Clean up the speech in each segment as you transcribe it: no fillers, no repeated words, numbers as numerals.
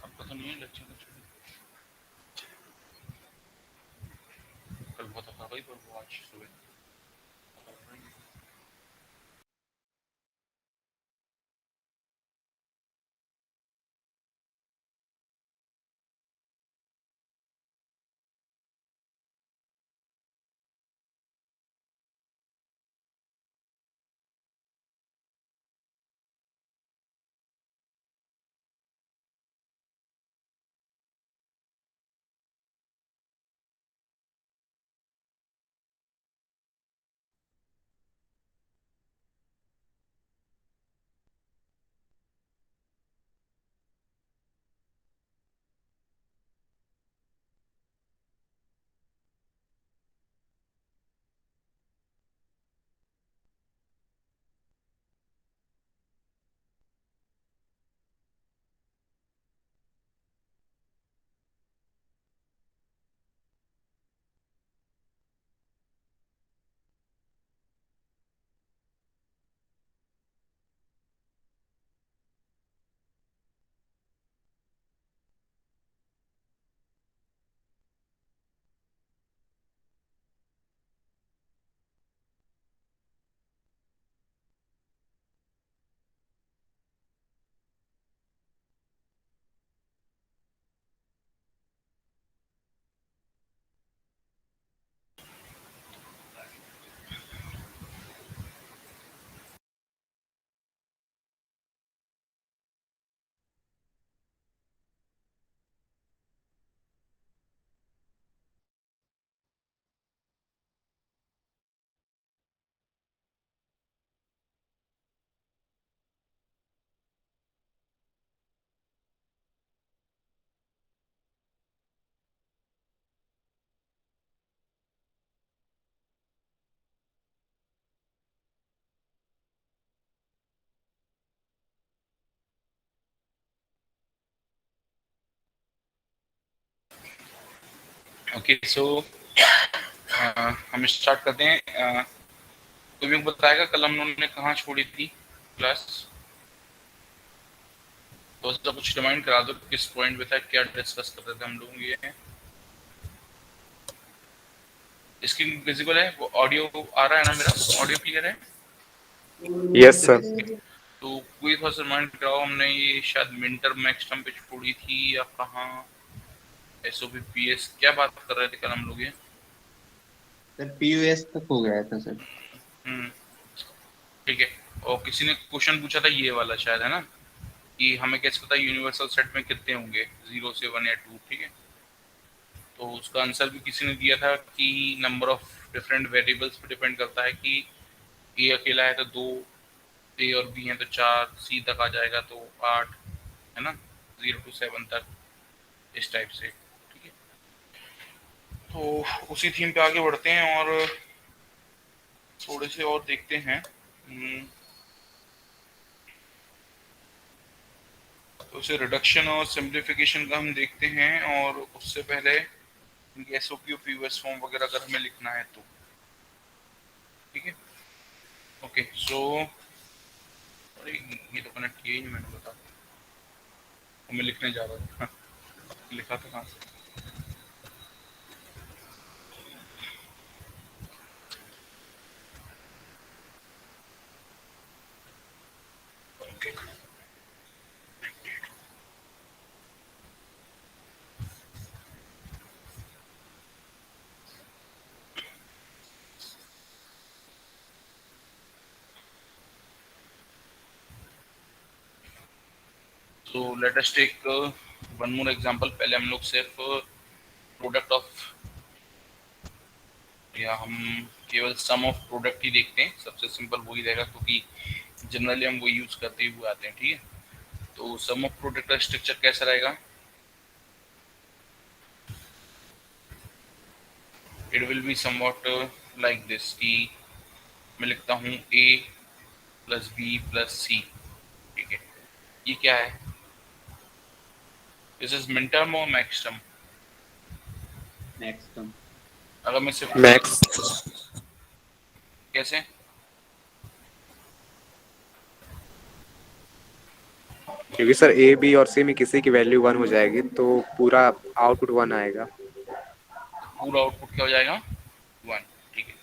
आपका तो नहीं है लेक्चर कल बहुत था भाई, पर वो आज सुबह ओके। सो हम स्टार्ट करते हैं। तुम्हें बताएगा कल हम लोगों ने कहाँ छोड़ी थी क्लास? तो सब कुछ रिमाइंड करा दो, किस पॉइंट पे था, क्या डिस्कस कर रहे थे हम लोग। ये स्क्रीन विजिबल है? वो ऑडियो आ रहा है ना? मेरा ऑडियो क्लियर है? Yes sir. तो कोई थोड़ा सा रिमाइंड कराओ, हमने ये शायद मिंटर मैक्स टर्म पे छोड़ी थी या कहाँ? एसओपी पीएस क्या बात कर रहे थे कल हम लोग? ये सर पीयूएस तक हो गया था सर। ठीक है। और किसी ने क्वेश्चन पूछा था ये वाला शायद, है ना, कि हमें कैसे पता यूनिवर्सल सेट में कितने होंगे, 0 से 1 या 2? ठीक है, तो उसका आंसर भी किसी ने दिया था कि नंबर ऑफ डिफरेंट वेरिएबल्स पे डिपेंड करता है कि ए अकेला है तो 2, ए और बी हैं तो 4, सी तक आ जाएगा तो 8, है ना, 0 to 7 तक, इस टाइप से। ठीक है, तो उसी थीम पे आगे बढ़ते हैं और थोड़े से और देखते हैं। तो उसे रिडक्शन और सिंप्लीफिकेशन का हम देखते हैं, और उससे पहले एसओपी और पीवीएस फॉर्म वगैरह अगर हमें लिखना है तो ठीक है। ओके, सो अरे ये तो कनेक्ट किया ही नहीं मैंने, बता, मैं लिखने जा रहा था लिखा था कहाँ से? Okay, so let us take one more example. पहले हम लोग सिर्फ प्रोडक्ट ऑफ, या हम केवल सम ऑफ प्रोडक्ट ही देखते हैं, सबसे सिंपल वही रहेगा क्योंकि जनरली हम वो यूज करते हुए आते हैं। ठीक है, तो सम ऑफ प्रोडक्ट का स्ट्रक्चर कैसा रहेगा? It will be somewhat like this, कि मैं लिखता हूँ ए प्लस बी प्लस सी। ठीक है, ये क्या है? दिस इज मिन टर्म और मैक्स टर्म? Next term. अगर मैं सिर्फ मैक्स। कैसे? क्योंकि सर ए बी और सी में किसी की वैल्यू 1 हो जाएगी तो पूरा आउटपुट 1 आएगा। पूरा आउटपुट क्या हो जाएगा? 1। ठीक है,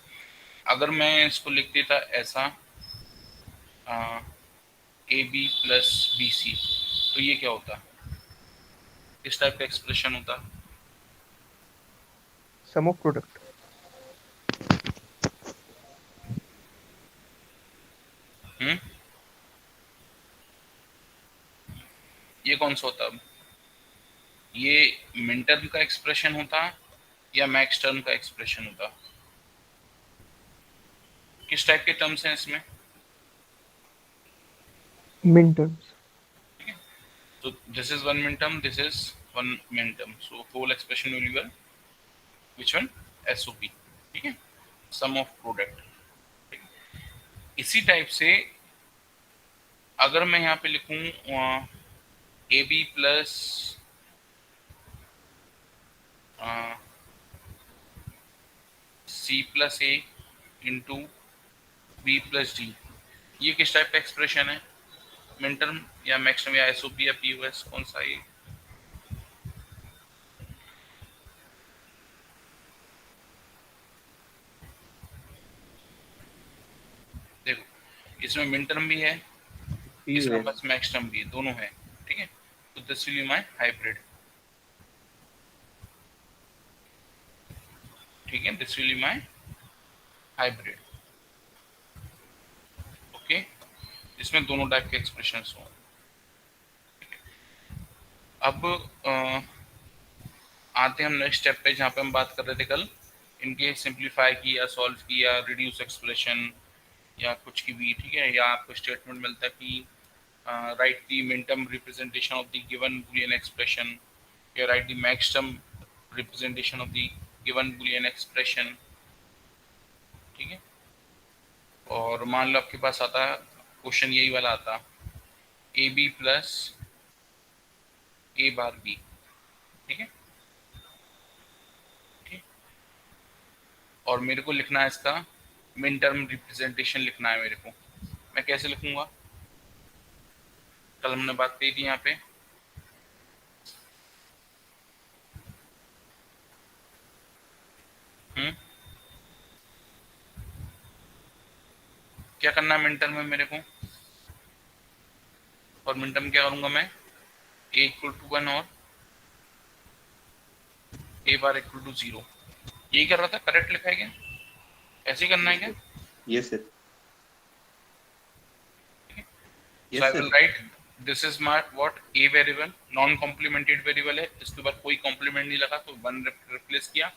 अगर मैं इसको लिख देता ऐसा a b plus b c, तो ये क्या होता? किस टाइप का एक्सप्रेशन होता? सम ऑफ प्रोडक्ट। हम्म, ये कौन सा होता? अब ये मिन टर्म का एक्सप्रेशन होता या मैक्स टर्म का एक्सप्रेशन होता? किस टाइप के टर्म्स हैं इसमें? मिन terms. So this is one minterm, this is one minterm. So whole expression will be which one? SOP. ठीक है, sum of product। इसी टाइप से अगर मैं यहाँ पे लिखूं a b plus c plus a into b plus d, ये किस टाइप का एक्सप्रेशन है? मिनटर्म या मैक्सिमम या एसओपी या पीओएस, कौन सा ये? देखो इसमें मिन टर्म भी है, इसमें बस मैक्स टर्म भी है, दोनों है। ठीक है, तो this will be my hybrid. ठीक है, this will be my hybrid. Okay, इसमें दोनों टाइप के एक्सप्रेशंस हो। अब आते हैं हम नेक्स्ट स्टेप पे, जहाँ पे हम बात कर रहे थे कल, इनके सिंप्लीफाई की या सॉल्व की या रिड्यूस एक्सप्रेशन या कुछ की भी। ठीक है, या आपको स्टेटमेंट मिलता है कि write the minterm representation of the given Boolean expression, या write the max term representation of the given Boolean expression. ठीक है, और मान लो आपके पास आता क्वेश्चन यही वाला आता, a b plus a bar b. ठीक है, ठीक, और मेरे को लिखना है इसका मिन टर्म रिप्रेजेंटेशन लिखना है मेरे को। मैं कैसे लिखूंगा? कल हमने बात की थी यहाँ पे, क्या करना है मिन टर्म में मेरे को? और मिन टर्म क्या करूंगा मैं? ए इक्वल टू 1 और ए बार इक्वल टू 0। यही कर रहा था, करेक्ट लिखा है क्या? ऐसे ही करना है क्या? Yes sir. So I will write this is my what a variable, non complimented variable है, इसके ऊपर कोई कॉम्प्लीमेंट नहीं लगा तो 1 रिप्लेस किया।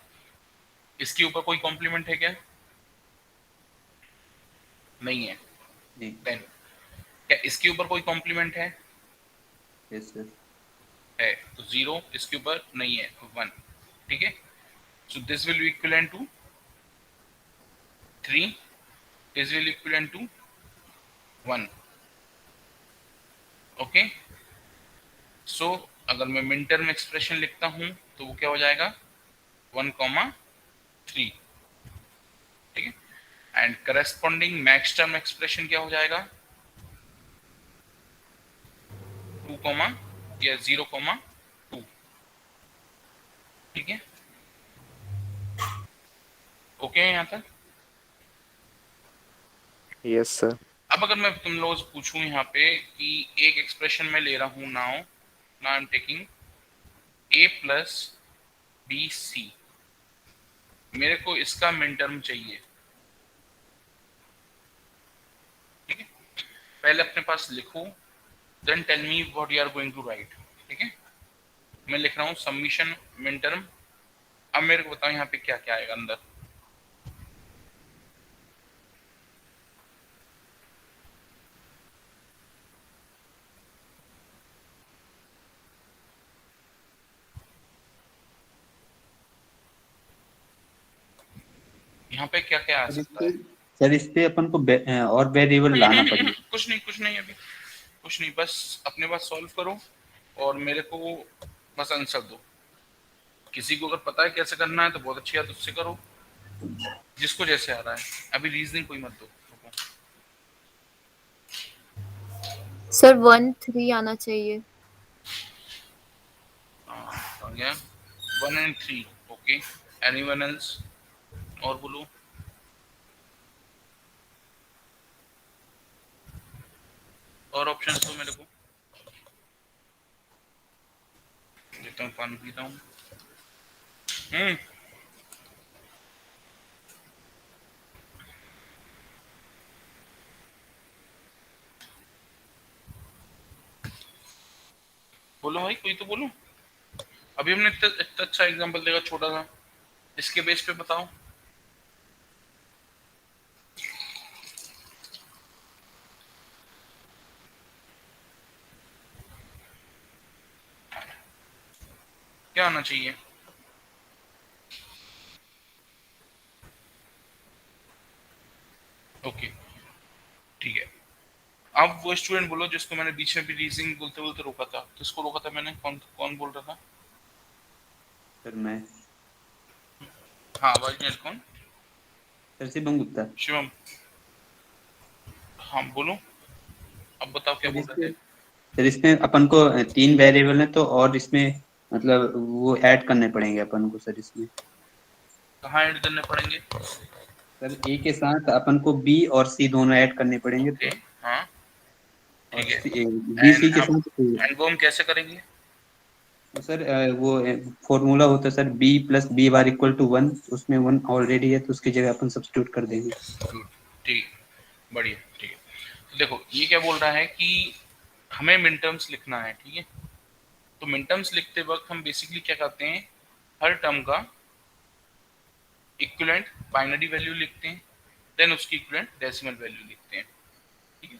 इसके ऊपर कोई कॉम्प्लीमेंट है क्या? नहीं है। देन क्या इसके ऊपर कोई कॉम्प्लीमेंट है? Yes sir. है, तो 0 इसके ऊपर नहीं है, तो 1। ठीक है, so this will be equivalent to 3, this will equivalent to 1। Okay, so अगर मैं मिन टर्म एक्सप्रेशन लिखता हूं तो वो क्या हो जाएगा? 1,3। ठीक है, and corresponding max term expression क्या हो जाएगा? 2, या 0,2। ठीक है, ओके है यहाँ तक? Yes sir. अब अगर मैं तुम लोगों से पूछूं यहाँ पे कि एक एक्सप्रेशन में ले रहा हूं, now I am taking a plus b c, मेरे को इसका मिन टर्म चाहिए। ठीक है, पहले अपने पास लिखो, then tell me what you are going to write. ठीक है, मैं लिख रहा हूँ सबमिशन मिन टर्म। अब मेरे को बताओ यहाँ पे क्या क्या आएगा अंदर। यहाँ पे क्या क्या आ सकता है? सर इस पे अपन को और वेरिएबल लाना पड़ेगा? कुछ नहीं अभी, कुछ नहीं, बस अपने पास सॉल्व करो और मेरे को बस आंसर दो। किसी को अगर पता है कैसे करना है तो बहुत अच्छी बात, उससे करो, जिसको जैसे आ रहा है। अभी रीजनिंग कोई मत दो। सर 1 3 आना चाहिए। आ गया 1 and 3। Okay, anyone else? और बोलो। और ऑप्शन दो मेरे को, देता हूँ, पानी पीता हूँ। बोलो भाई, कोई तो बोलो। अभी हमने इतना इतना अच्छा एग्जांपल देखा छोटा सा, इसके बेस पे बताओ। क्या आना चाहिए? ओके, ठीक है। अब वो स्टूडेंट बोलो जिसको मैंने बीच में भी रीजनिंग बोलते बोलते रोका था। किसको रोका था मैंने? कौन कौन बोल रहा था? सर मैं। हाँ, आवाज नहीं आई। कौन? सर शिवम गुप्ता। शिवम। हाँ बोलो, अब बताओ क्या सर बोल रहे इसमें थे। सर इसमें अपन को 3 वेरिएबल है, तो और इसमें मतलब वो ऐड करने पड़ेंगे अपन को सर इसमें। कहाँ ऐड करने पड़ेंगे? सर ए के साथ अपन को बी और सी दोनों ऐड करने पड़ेंगे ओके, तो। हाँ और ठीक है। बी एंड सी के हम साथ एंड वो हम कैसे करेंगे? तो सर वो फॉर्मूला होता है sir, b plus b bar equal to 1। उसमें 1 ऑलरेडी है, तो उसकी जगह अपन सब्स्टिट्यूट कर देंगे। गुड, ठीक, बढ़िया, ठीक है। तो देखो ये क्या बोल रहा है कि हमें मिन टर्म्स लिखना है, ठीक है। तो मिन टर्म्स लिखते वक्त हम बेसिकली क्या करते हैं, हर टर्म का इक्विवेलेंट बाइनरी वैल्यू लिखते हैं, देन उसकी इक्विवेलेंट डेसिमल वैल्यू लिखते हैं, ठीक है।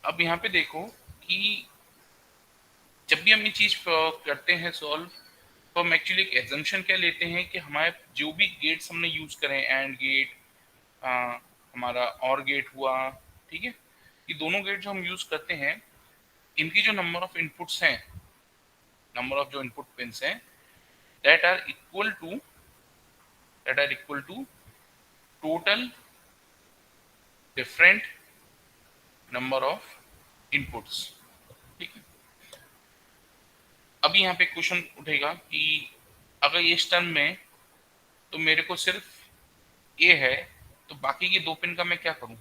अब यहाँ पे देखो कि जब भी हम ये चीज करते हैं सॉल्व, तो हम एक्चुअली एक एग्जम्पशन क्या लेते हैं कि हमारे जो भी गेट्स हमने यूज करें, एंड गेट, हमारा और गेट हुआ, ठीक है, ये दोनों गेट जो हम यूज करते हैं, इनकी जो नंबर ऑफ इनपुट्स हैं, नंबर ऑफ जो इनपुट पिंस हैं, that are equal to total different number of inputs, ठीक है। अभी यहाँ पे क्वेश्चन उठेगा कि अगर ये इस टर्म में तो मेरे को सिर्फ ए है, तो बाकी के 2 पिन का मैं क्या करूं,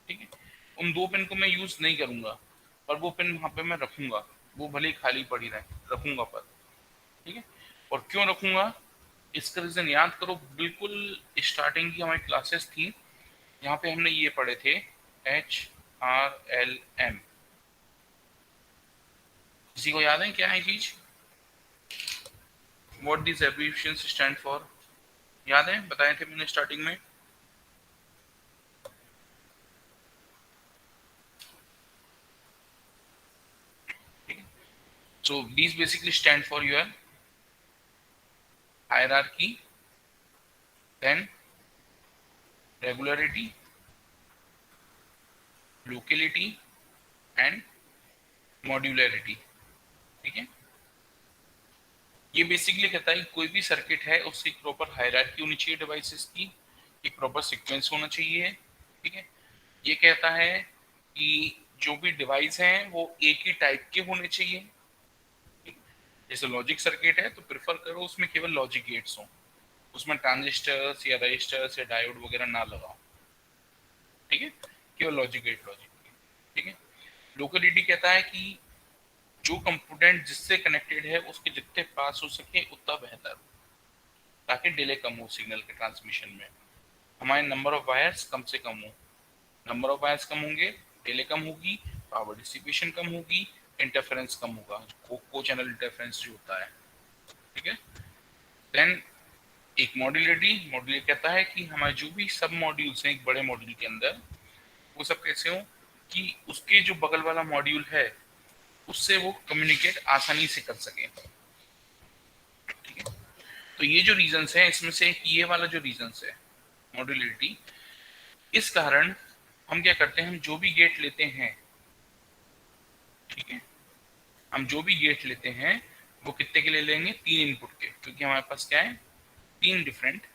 ठीक है। उन 2 पिन को मैं यूज नहीं करूंगा, पर वो पिन वहां पे मैं रखूंगा, वो भले ही खाली पड़ी रहे, रखूंगा पर, ठीक है। और क्यों रखूंगा, इसका रीजन याद करो। बिल्कुल स्टार्टिंग की हमारी क्लासेस थी, यहाँ पे हमने ये पढ़े थे, HRLM। किसी को याद है क्या है चीज? What this abbreviations stand for? याद है, बताए थे मैंने स्टार्टिंग में। So these basically stand for your hierarchy, then regularity, locality and modularity, ठीक है। ये बेसिकली कहता है कि कोई भी सर्किट है उसकी एक प्रॉपर हायरार्की होनी चाहिए डिवाइसेस की, एक प्रॉपर सीक्वेंस होना चाहिए, ठीक है। ये कहता है कि जो भी डिवाइस हैं वो एक ही टाइप के होने चाहिए। जैसे लॉजिक सर्किट है तो प्रेफर करो उसमें केवल लॉजिक गेट्स हों, उसमें ट्रांजिस्टर्स या रजिस्टर्स या डायोड वगैरह ना लगाओ, ठीक है, केवल लॉजिक गेट, लॉजिक, ठीक है। लोकलिटी कहता है कि जो कंपोनेंट जिससे कनेक्टेड है उसके जितने पास हो सके उतना बेहतर, ताकि डिले कम हो सिग्नल के ट्रांसमिशन में, हमारे नंबर ऑफ वायर्स कम से कम हो। नंबर ऑफ वायर्स कम होंगे, डिले कम होगी, पावर डिसिपेशन कम होगी, इंटरफेरेंस कम होगा, को चैनल इंटरफेरेंस जो होता है, ठीक है। देन एक मॉड्यूलरिटी, मॉड्यूलर कहता है कि हमारे जो भी सब मॉड्यूल्स हैं एक बड़े मॉड्यूल के अंदर, वो सब कैसे हो कि उसके जो बगल वाला मॉड्यूल है उससे वो कम्युनिकेट आसानी से कर सके, ठीक है। तो ये जो रीजंस है, इसमें से ये वाला जो रीजंस है मॉड्यूलरिटी, इस कारण हम क्या करते हैं, हम जो भी गेट लेते हैं, ठीक है, हम जो भी गेट लेते हैं वो कितने के ले लेंगे, 3 इनपुट के, क्योंकि हमारे पास क्या है, 3 डिफरेंट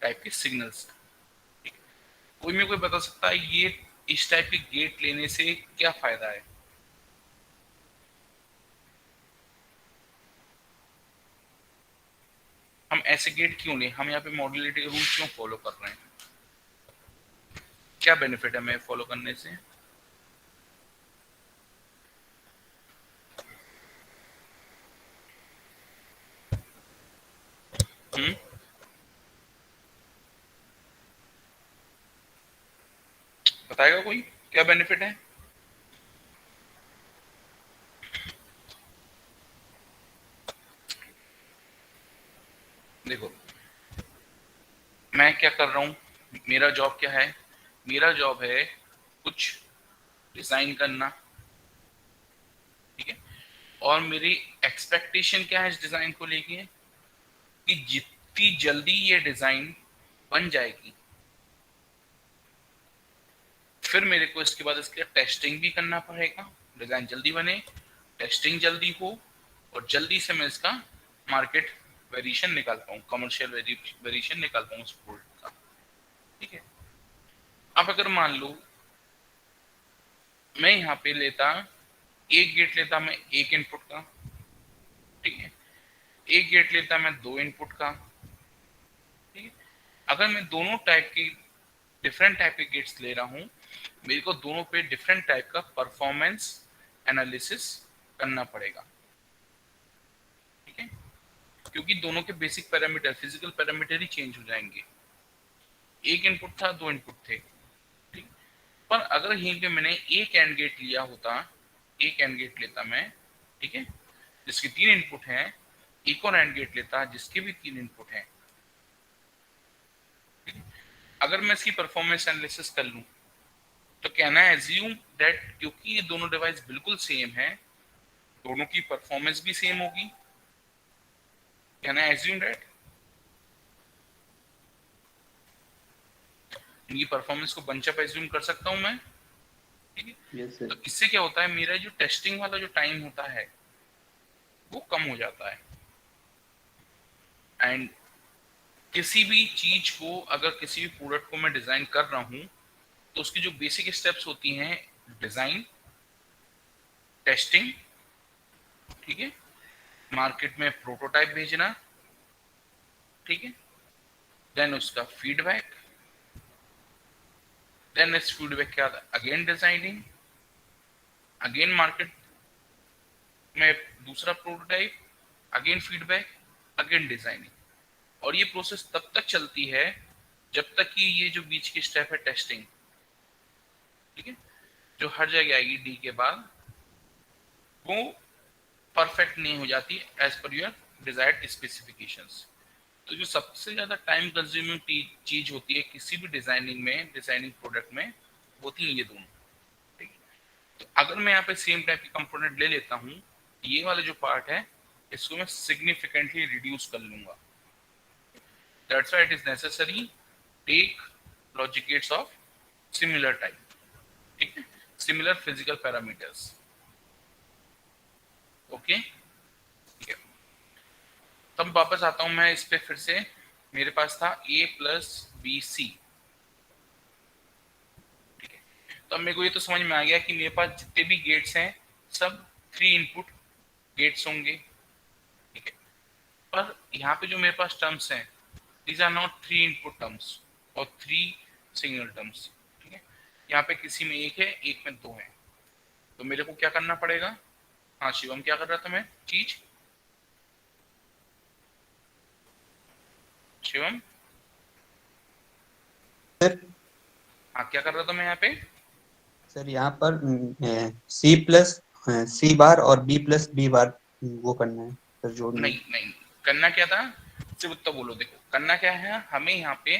टाइप के सिग्नल्स। कोई मेरे को बता सकता है ये इस टाइप के गेट लेने से क्या फायदा है? हम ऐसे गेट क्यों लें? हम यहाँ पे मॉड्यूलरिटी रूल क्यों फॉलो कर रहे हैं? क्या बेनिफिट है हमें फॉलो करने से? हम्म, बताएगा कोई क्या बेनिफिट है? देखो, मैं क्या कर रहा हूँ, मेरा जॉब क्या है? मेरा जॉब है कुछ डिजाइन करना, ठीक है? और मेरी एक्सपेक्टेशन क्या है इस डिजाइन को लेके, कि जितनी जल्दी ये डिजाइन बन जाएगी, फिर मेरे को इसके बाद इसके टेस्टिंग भी करना पड़ेगा, डिजाइन जल्दी बने, टेस्टिंग जल्दी हो, और जल्दी से मैं इसका मार्केट वेरिएशन निकाल पाऊँ, कमर्शियल वेरिएशन निकाल पाऊँ उस प्रोडक्ट का, ठीक है? अब अगर मान लो मैं यहाँ पे लेता, एक गेट लेता मैं एक इनपुट का, ठीक है? एक गेट लेता मैं दो इनपुट का, ठीक है? अगर मैं दोनों टाइप की डिफरेंट टाइप के गेट्स ले रहा हूँ, मेरे को दोनों पे डिफरेंट टाइप का परफॉर्मेंस एनालिसिस करना पड़ेगा, ठीक है? क्योंकि दोनों के बेसिक पैरामीटर, फिजिकल पैरामीटर ही चेंज हो जाएंगे। एक इनपुट था, दो इनपुट थे, ठीक? पर अगर यहीं पे मैंने एक एंड गेट लिया होता, एक एंड गेट लेता मैं, ठीक है, जिसके तीन इनपुट हैं, एक और एंड गेट लेता जिसके भी तीन इनपुट हैं, अगर मैं इसकी परफॉर्मेंस एनालिसिस कर लूं, तो कहना है एज्यूम दैट क्योंकि ये दोनों डिवाइस बिल्कुल सेम है, दोनों की परफॉर्मेंस भी सेम होगी, कहना है एज्यूम दैट इनकी परफॉर्मेंस को बंच अप एज्यूम कर सकता हूं मैं, ठीक है? Yes sir. तो इससे क्या होता है, मेरा जो टेस्टिंग वाला जो टाइम होता है वो कम हो जाता है। एंड किसी भी चीज को, अगर किसी भी प्रोडक्ट को मैं डिजाइन कर रहा हूं, तो उसकी जो बेसिक स्टेप्स होती हैं, डिजाइन, टेस्टिंग, ठीक है, मार्केट में प्रोटोटाइप भेजना, ठीक है, देन उसका फीडबैक, देन इस फीडबैक के बाद अगेन डिजाइनिंग, अगेन मार्केट में दूसरा prototype, again feedback, again designing. और ये प्रोसेस तब तक चलती है जब तक कि ये जो बीच की स्टेप है टेस्टिंग, ठीक है, जो हर जगह आएगी डी के बाद, वो परफेक्ट नहीं हो जाती as per your desired specifications. तो जो सबसे ज्यादा टाइम कंज्यूमिंग चीज होती है किसी भी डिजाइनिंग में, डिजाइनिंग प्रोडक्ट में, होती है ये दोनों, ठीक है? तो अगर मैं यहाँ पे सेम टाइप के कंपोनेंट ले लेता हूँ, ये वाला जो पार्ट है इसको मैं सिग्निफिकेंटली रिड्यूस कर लूंगा। That's why it is necessary take logic gates of similar type, ठीक है, सिमिलर फिजिकल पैरामीटर्स, ओके, ठीक है? तब वापस आता हूं मैं इस पे फिर से। मेरे पास था a प्लस बी सी, ठीक है? तो अब मेरे को ये तो समझ में आ गया कि मेरे पास जितने भी गेट्स हैं सब 3 इनपुट गेट्स होंगे, ठीक है? पर यहाँ पे जो मेरे पास टर्म्स हैं, these are not 3 input terms और 3 सिंगल टर्म्स, ठीक है? यहाँ पे किसी में एक है, एक में दो है, तो मेरे को क्या करना पड़ेगा? हाँ शिवम, क्या कर रहा था मैं चीज? शिवम, सर हाँ क्या कर रहा था मैं यहाँ पे? सर यहाँ पर सी प्लस सी बार और बी प्लस बी बार वो करना है सर, जोड़ना है। नहीं नहीं, करना क्या था, सिर्फ उत्तर बोलो। देखो करना क्या है, हमें यहाँ पे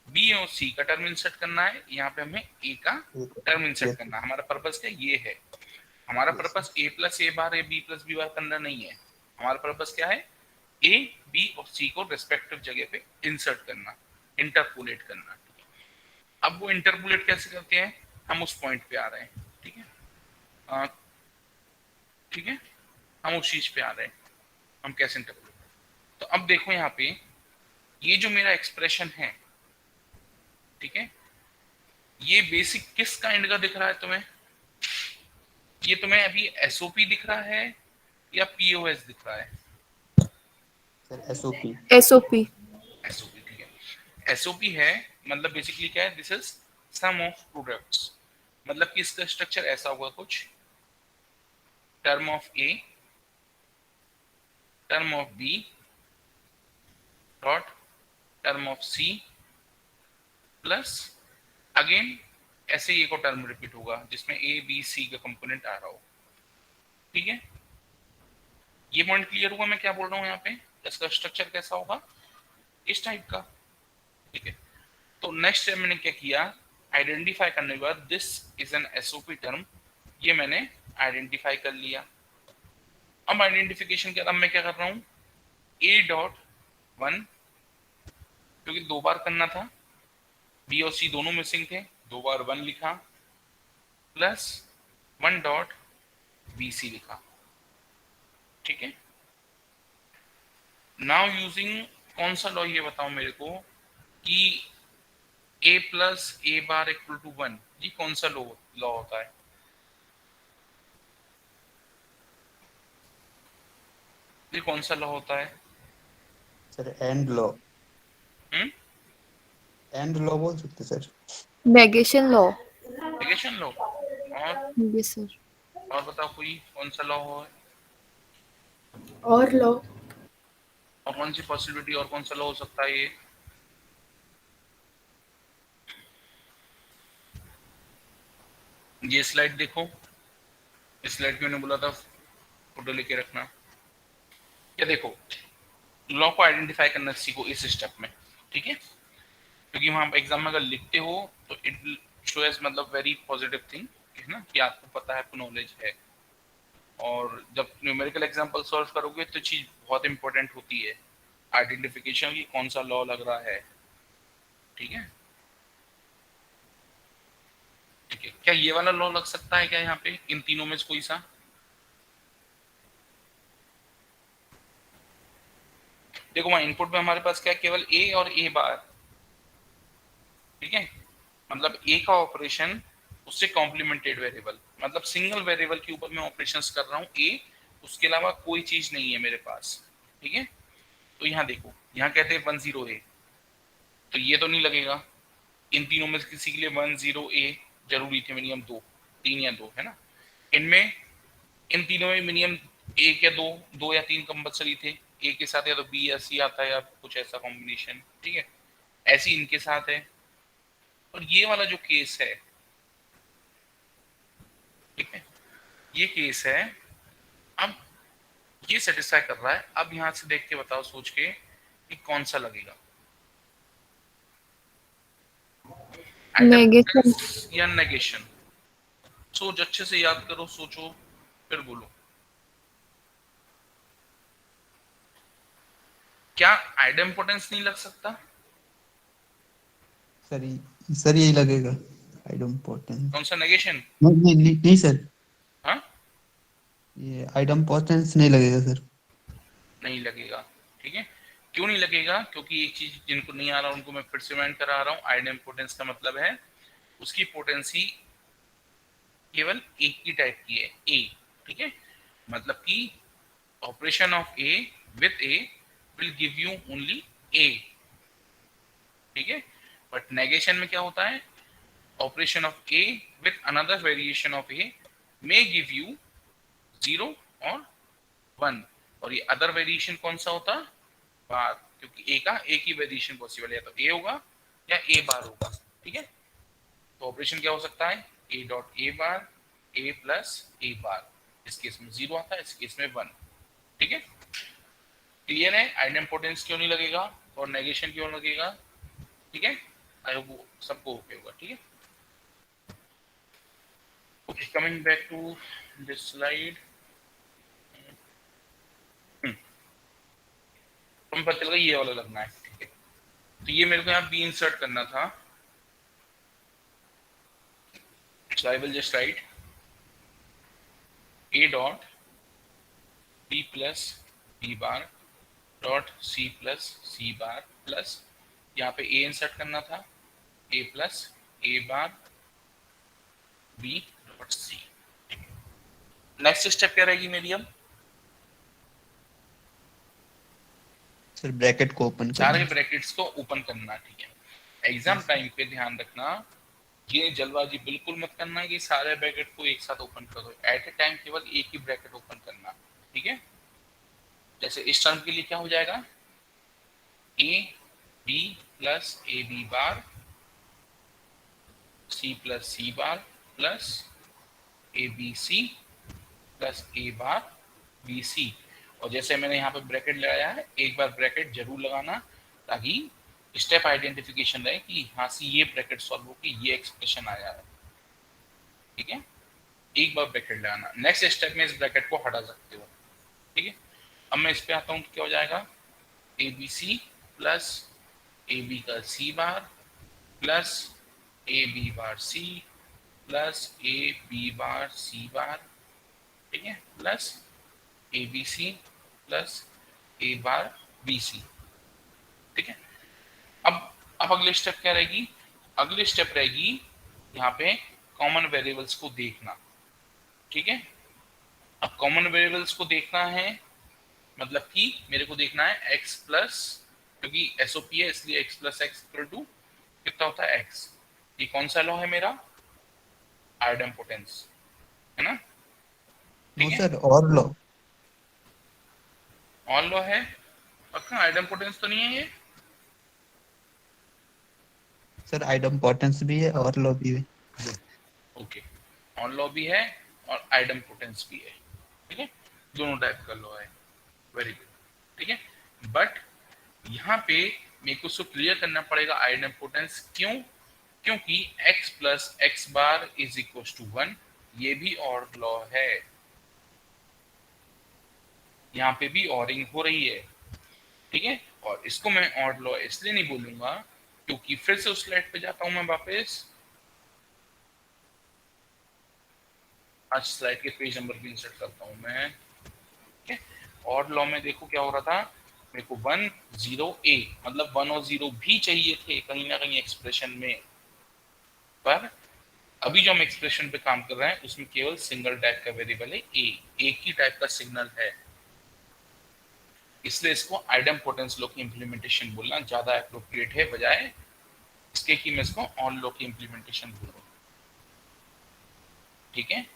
बी और सी का टर्म इंसर्ट करना है, यहाँ पे हमें ए का टर्म इंसर्ट यस करना है। हमारा पर्पस क्या ये है, हमारा yes purpose A plus a बार या बी प्लस बी बार करना नहीं है। हमारा पर्पस क्या है, ए बी और सी को रिस्पेक्टिव जगह पे इंसर्ट करना, इंटरपोलेट करना। अब वो इंटरपोलेट कैसे करते हैं, हम उस पॉइंट पे आ रहे हैं, ठीक है? ठीक है, हम उस चीज पे आ रहे हैं, हम कैसे इंटरपोलेट। तो अब देखो यहाँ पे ये जो मेरा एक्सप्रेशन है, ठीक है, ये बेसिक किस काइंड का दिख रहा है तुम्हें? ये तुम्हें अभी एसओपी दिख रहा है या पीओएस दिख रहा है? Sir SOP. एसओपी। एसओपी, ठीक है। एसओपी है मतलब बेसिकली क्या है, this is sum of products, मतलब कि इसका स्ट्रक्चर ऐसा होगा कुछ, term of a, term of b dot term of c plus again ऐसे ही एक और टर्म रिपीट होगा जिसमें ए बी सी का कंपोनेंट आ रहा हो, ठीक है। ये पॉइंट क्लियर हुआ मैं क्या बोल रहा हूँ यहाँ पे? इसका स्ट्रक्चर कैसा होगा, इस टाइप का, ठीक है। तो नेक्स्ट स्टेप मैंने क्या किया, आइडेंटिफाई करने के बाद this is an SOP term, ये मैंने आइडेंटिफाई कर लिया। अब आइडेंटिफिकेशन के बाद मैं क्या कर रहा हूँ, ए डॉट वन, क्योंकि 2 बार करना था, बी और सी दोनों मिसिंग थे, 2 बार 1 लिखा, प्लस 1 डॉट बी सी लिखा, ठीक है। नाउ यूजिंग कौन सा लॉ ये बताओ मेरे को कि a plus a bar equal to 1, ये कौन सा लॉ होता है? ये कौन सा लॉ होता है? Sir and law. Hmm, and law बोल सकते sir. Negation law. Negation law. और यस सर। और बताओ कोई कौन सा लॉ है, और लॉ। और कौन सी पॉसिबिलिटी और कौन सा लॉ हो सकता है ये? ये स्लाइड देखो, इस स्लाइड में मैंने बोला था फोटो लेके रखना। ये देखो, लॉ को आइडेंटिफाई करना सीखो इस स्टेप में, ठीक है। क्योंकि वहां एग्जाम में अगर लिखते हो तो इट विल शो एज मतलब वेरी पॉजिटिव थिंग, है ना, कि आपको पता है, आपको नॉलेज है। और जब न्यूमेरिकल एग्जांपल सॉल्व करोगे तो चीज बहुत इंपॉर्टेंट होती है, आइडेंटिफिकेशन की कौन सा लॉ लग रहा है, ठीक है। ठीक है, क्या ये वाला लॉ लग सकता है क्या यहाँ पे, इन तीनों में से कोई सा? देखो वहां इनपुट में हमारे पास क्या, केवल ए और ए बार, ठीक है। मतलब ए का ऑपरेशन उससे कॉम्प्लीमेंटेड वेरिएबल, मतलब सिंगल वेरिएबल के ऊपर मैं ऑपरेशंस कर रहा हूँ ए, उसके अलावा कोई चीज नहीं है मेरे पास, ठीक है। तो यहाँ देखो, यहाँ कहते हैं 10 ए, तो ये तो नहीं लगेगा। इन तीनों में से किसी के लिए 10 ए जरूरी थे, मिनिमम 2, 3 या 2, है ना। इनमें इन तीनों में मिनिमम 1 या 2, 2 या 3 कंपल्सरी थे। ए के साथ या तो बी या सी आता है या कुछ ऐसा कॉम्बिनेशन, ठीक है। ऐसी इनके साथ है। और ये वाला जो केस है, ठीक है, ये केस है। अब ये सेटिस्फाई कर रहा है। अब यहां से देख के बताओ सोच के कि कौन सा लगेगा, नेगेशन। आइडेंटिफिकेशन या नेगेशन? सोच, अच्छे से याद करो, सोचो, फिर बोलो। क्या आइडेम्पोटेंस नहीं लग सकता? सर यही लगेगा आइडेम्पोटेंस। कौन सा, नेगेशन? नहीं नहीं नहीं, नहीं सर, हाँ, ये आइडेम्पोटेंस नहीं लगेगा सर। नहीं लगेगा, ठीक है। क्यों नहीं लगेगा? क्योंकि एक चीज जिनको नहीं आ रहा उनको मैं फिर से रिमाइंड करा रहा हूँ, आइडेम्पोटेंस का मतलब है उसकी पोटेंसी केवल एक ही टाइप की है, ए, ठीक है। मतलब कि operation of a with a will give you only a, ठीक है। बट नेगेशन में क्या होता है, operation of a with another variation of a may give you 0 और 1, और ये अदर वेरिएशन कौन सा होता, बार, क्योंकि ए का एक ही वेरिएशन पॉसिबल है, या तो ए होगा या ए बार होगा, ठीक है। तो ऑपरेशन क्या हो सकता है, ए dot A bar, a plus a बार, इस केस में 0 आता है, इस केस में 1, ठीक है। क्लियर है आइडेम्पोटेंस क्यों नहीं लगेगा और नेगेशन क्यों लगेगा, ठीक है। आई होप वो सबको ओके होगा, ठीक है। Okay, coming back to this slide. तो पता चल गया ये वाला लगना है, ठीक है। तो ये मेरे को यहाँ बी इंसर्ट करना था, so I will just write a dot b plus b bar dot c plus c bar plus, यहाँ पे a इंसर्ट करना था, a plus a bar b dot c. Next step क्या रहेगी मेरी? अब सर ब्रैकेट को ओपन सारे करना। ब्रैकेट्स को ओपन करना। ठीक है, एग्जाम टाइम पे ध्यान रखना, ये जल्दबाजी बिल्कुल मत करना कि सारे ब्रैकेट को एक साथ ओपन करो। एट ए टाइम केवल एक ही ब्रैकेट ओपन करना। ठीक है, जैसे इस टर्म के लिए क्या हो जाएगा, a b plus a b bar c plus c bar plus a b c plus a bar b c. और जैसे मैंने यहाँ पे ब्रैकेट लगाया है, एक बार ब्रैकेट जरूर लगाना ताकि स्टेप आइडेंटिफिकेशन रहे कि हाँ से ये ब्रैकेट सॉल्व होकर ये एक्सप्रेशन आया है। ठीक है, एक बार ब्रैकेट लगाना, नेक्स्ट स्टेप में इस ब्रैकेट को हटा सकते हो। ठीक है, अब मैं इस पे आता हूँ तो क्या हो जाएगा, a b c plus a b का c bar plus a b bar c plus a b bar c bar. ठीक है, plus a b c plus a bar b c. ठीक है, अब अगले स्टेप क्या रहेगी, अगली स्टेप रहेगी यहाँ पे कॉमन वेरिएबल्स को देखना। ठीक है, अब कॉमन वेरिएबल्स को देखना है, मतलब कि मेरे को देखना है x प्लस, क्योंकि एसओपी है इसलिए x plus x equal to कितना होता है x। ये कौन सा लॉ है मेरा, आइडेम्पोटेंस है ना। ठीक नो है, सर, और लो। ऑन लॉ है पक्का, आइडेम्पोटेंस तो नहीं है ये। सर आइडेम्पोटेंस भी है और लो भी है। ओके, ऑन लॉ भी है और आइडेम्पोटेंस भी है। ठीक है, दोनों टाइप का लॉ है, वेरी गुड। ठीक है, बट यहाँ पे मेरे को उसको क्लियर करना पड़ेगा आइडेम्पोटेंस क्यों, क्योंकि x plus x bar is equal to 1, ये भी और लॉ है, यहाँ पे भी ऑरिंग हो रही है। ठीक है, और इसको मैं और लॉ इसलिए नहीं बोलूंगा क्योंकि फिर से उस स्लाइड पे जाता हूं मैं वापस, आज स्लाइड के पेज नंबर भी इंसर्ट करता हूं मैं। ठीक है, और लॉ में देखो क्या हो रहा था, मेरे को 1 0 a मतलब 1 और 0 भी चाहिए थे कहीं ना कहीं एक्सप्रेशन में, पर अभी जो हम एक्सप्रेशन पे काम कर रहे हैं उसमें केवल सिंगल टाइप का वेरिएबल है a, एक ही टाइप का सिग्नल है, इसलिए इसको आइडेम्पोटेंस लॉ की इंप्लीमेंटेशन बोलना ज्यादा एप्रोप्रिएट है बजाय इसके कि मैं इसको ऑन लॉ की इंप्लीमेंटेशन बोलूं। ठीक है,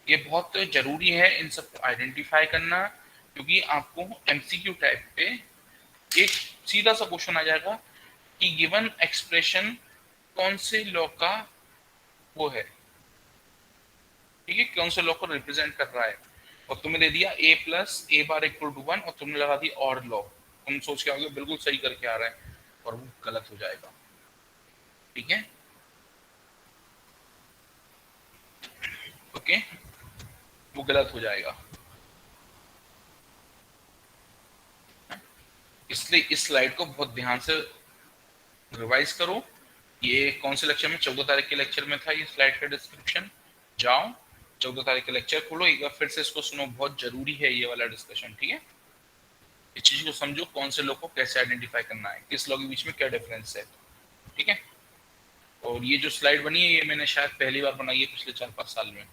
ये बहुत जरूरी है इन सबको आइडेंटिफाई करना, क्योंकि आपको एमसीक्यू टाइप पे एक सीधा सा क्वेश्चन आ जाएगा कि गिवन एक्सप्रेशन कौन से लॉ का वो है। ठीक है, कौन से लॉ को रिप्रेजेंट कर रहा है, और तुम्हें दे दिया a plus a bar equal to 1 और तुमने लगा दी और लॉ, तुम सोच के आओगे बिल्कुल सही करके आ रहा है, और वो गलत हो जाएगा। ठीक है, ओके, वो गलत हो जाएगा। इसलिए इस स्लाइड को बहुत ध्यान से रिवाइज करो। ये कौन से लेक्चर में, 14 तारीख के लेक्चर में था ये स्लाइड का डिस्क्रिप्शन, जाओ 14 तारीख के लेक्चर खोलो एक बार फिर से इसको सुनो, बहुत जरूरी है ये वाला डिस्कशन। ठीक है, इस चीज को समझो कौन से लोग को कैसे आइडेंटिफाई करना है, किस लोग के बीच में क्या डिफरेंस है। ठीक है, और ये जो स्लाइड बनी है ये मैंने शायद पहली बार बनाई है पिछले 4-5 साल में।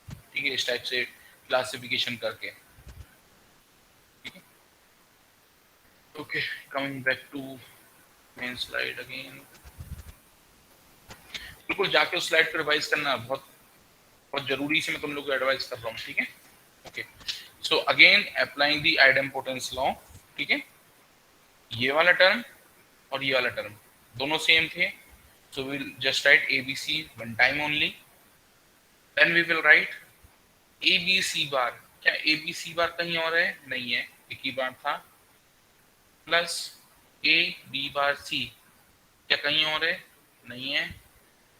ठीक है, इस टाइप से क्लासिफिकेशन करके। ठीक है, okay, coming back to main slide again. बिल्कुल जाके उस स्लाइड पर रिवाइज करना, बहुत बहुत जरूरी से मैं तुम लोग को एडवाइस कर रहा हूँ। ठीक है, okay, so again applying the idempotence law. ठीक है, ये वाला टर्म और ये वाला टर्म दोनों सेम थे, so we'll just write ABC one time only, then we will write ABC bar। क्या ABC बार कहीं और है, नहीं है, एक ही बार था, प्लस AB बार C, क्या कहीं और है, नहीं है,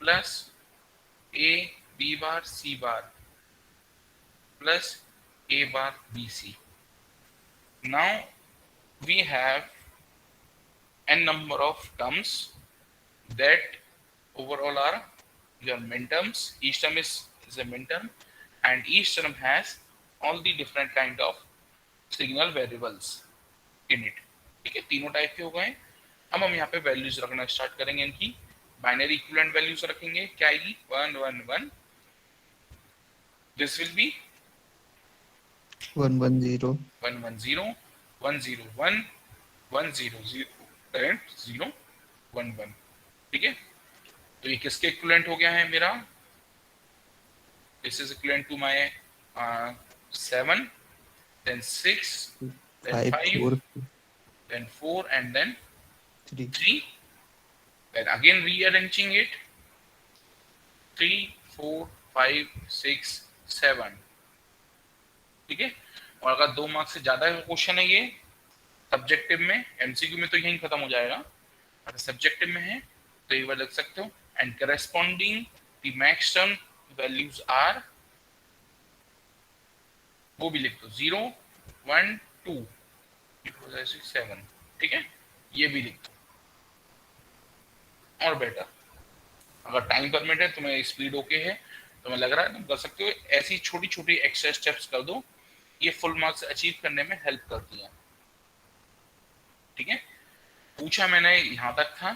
plus AB bar C bar plus A bar BC। now we have n number of terms that overall are your minterms. Each term is a minterm and each term has all the different kind of signal variables in it। ठीक है, तीनों type के हो गए। अब हम यहाँ पे वैल्यूज रखना स्टार्ट करेंगे, इनकी बाइनरी इक्विवेलेंट वैल्यूज रखेंगे। क्या आएगी, 1 1 1 दिस विल बी 110 110 101 100 एंड 011। ठीक है, तो ये किसके इक्विवेलेंट हो गया है मेरा? This is equivalent to my 7, then 6, then 5 5, 4 then 4, and then 3 3. Then again rearranging it, 3, 4, 5, 6, 7। ठीक है, और अगर 2 मार्क्स से ज्यादा का क्वेश्चन है ये सब्जेक्टिव में, एमसीक्यू में तो यही खत्म हो जाएगा, अगर सब्जेक्टिव में है तो एक बार लिख सकते हो, and corresponding the max term values are, वो भी लिख दो 0, 1, 2, 6, 7। ठीक है, ये भी लिख दो। और बेटर अगर टाइम परमिट है, तुम्हें स्पीड ओके है, तुम्हें लग रहा है तुम कर सकते हो, ऐसी छोटी छोटी एक्स्ट्रा स्टेप्स कर दो, ये फुल मार्क्स अचीव करने में हेल्प करती है। ठीक है, पूछा मैंने यहां तक था,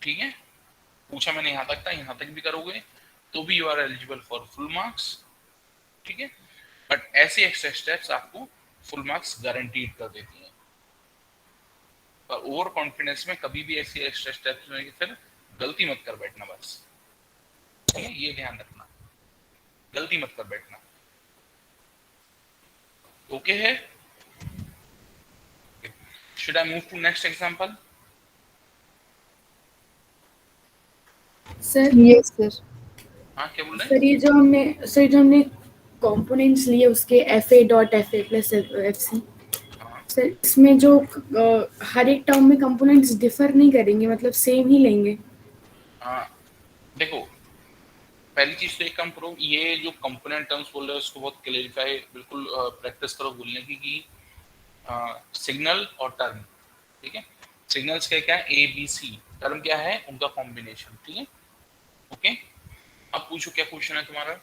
ठीक है, पूछा मैंने यहां तक था, यहां तक भी करोगे तो भी you are eligible for full marks. ठीक है, बट ऐसी एक्स्ट्रा स्टेप्स आपको फुल मार्क्स गारंटीड कर देती हैं। पर ओवर कॉन्फिडेंस में कभी भी ऐसी एक्स्ट्रा स्टेप्स में फिर गलती मत कर बैठना बस। ठीक है, ये ध्यान रखना, गलती मत कर बैठना। ओके है? Should I move to next example? Sir yes sir. हाँ, क्या बोल रहे हैं? सर ये जो हमने कंपोनेंट्स लिए उसके FA.FA+FC, हाँ, सर इसमें जो हर एक टर्म में कंपोनेंट्स डिफर नहीं करेंगे, मतलब सेम ही लेंगे? हाँ, देखो पहली चीज तो एक काम करो, ये जो कंपोनेंट टर्म्स बोल रहे हो उसको बहुत क्लेरिफाई, बिल्कुल प्रैक्टिस करो बोलने की कि सिग्नल और टर्म। ठीक है, सिग्नल्स क्या है? ए बी सी, टर्म क्या है? उनका कॉम्बिनेशन। ठीक है, ओके, अब पूछो क्या क्वेश्चन है तुम्हारा।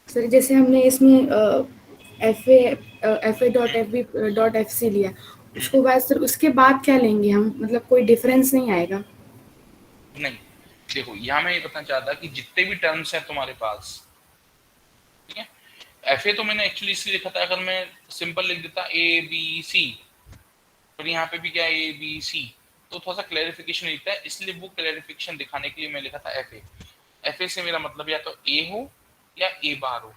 सर जैसे हमने इसमें FA.FB.FC लिया, उसको बाद सर उसके बाद क्या लेंगे हम, मतलब कोई डिफरेंस नहीं आएगा? नहीं, देखो यहाँ मैं ये बताना चाहता कि जितने भी टर्म्स हैं तुम्हारे पास, ठीक है, एफए तो मैंने एक्चुअली इसलिए लिखा था, अगर मैं सिंपल लिख देता ए बी सी, फिर यहाँ पे भी क्या ए बी सी, तो थोड़ा सा क्लैरिफिकेशन लिखता है, इसलिए वो क्लैरिफिकेशन दिखाने के लिए मैं लिखा था एफए। एफए से मेरा मतलब या तो ए हो या ए बार हो,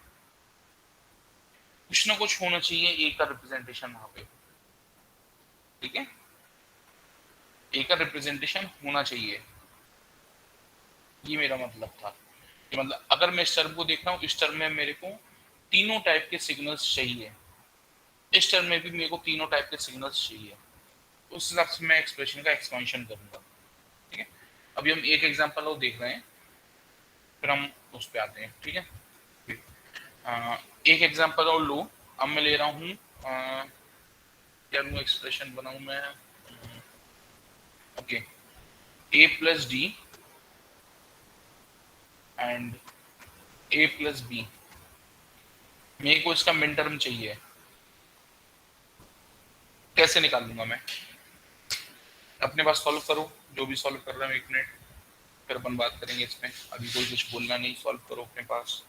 कुछ ना कुछ होना चाहिए ए का रिप्रेजेंटेशन वहां पे। ठीक है, ए का रिप्रेजेंटेशन होना चाहिए, ये मेरा मतलब था। कि मतलब अगर मैं इस टर्म को देख रहा हूँ, इस टर्म में मेरे को तीनों टाइप के सिग्नल्स चाहिए, इस टर्म में भी मेरे को तीनों टाइप के सिग्नल्स चाहिए, उस हिसाब से मैं एक्सप्रेशन का एक्सपेंशन करूंगा। ठीक है, अभी हम एक एग्जांपल और देख रहे हैं, फिर हम उस पे आते हैं। ठीक है, एक एग्जांपल और लो, अब मैं ले रहा हूँ क्या लूँ, एक्सप्रेशन बनाऊं मैं, okay, a plus d and a plus b, मेरे को इसका मिन टर्म चाहिए, कैसे निकालूंगा मैं? अपने पास सॉल्व करो, जो भी सॉल्व कर रहे हो, 1 मिनट, फिर अपन बात करेंगे इसमें, अभी कोई कुछ बोलना नहीं, सॉल्व करो अपने पास।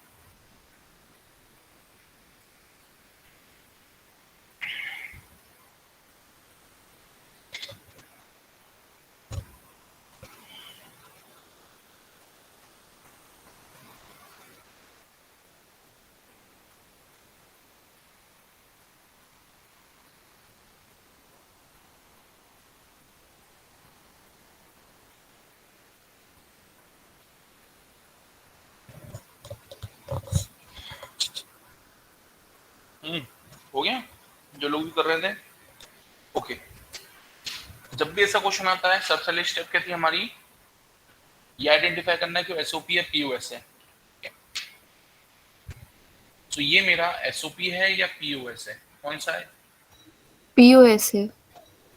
हो गया, जो लोग भी कर रहे थे। ओके, जब भी ऐसा क्वेश्चन आता है, सबसे पहले स्टेप क्या थी हमारी, ये आइडेंटिफाई करना है कि एसओपी है पीओएस है। तो ये मेरा एसओपी है या पीओएस है, कौन सा है? POS है।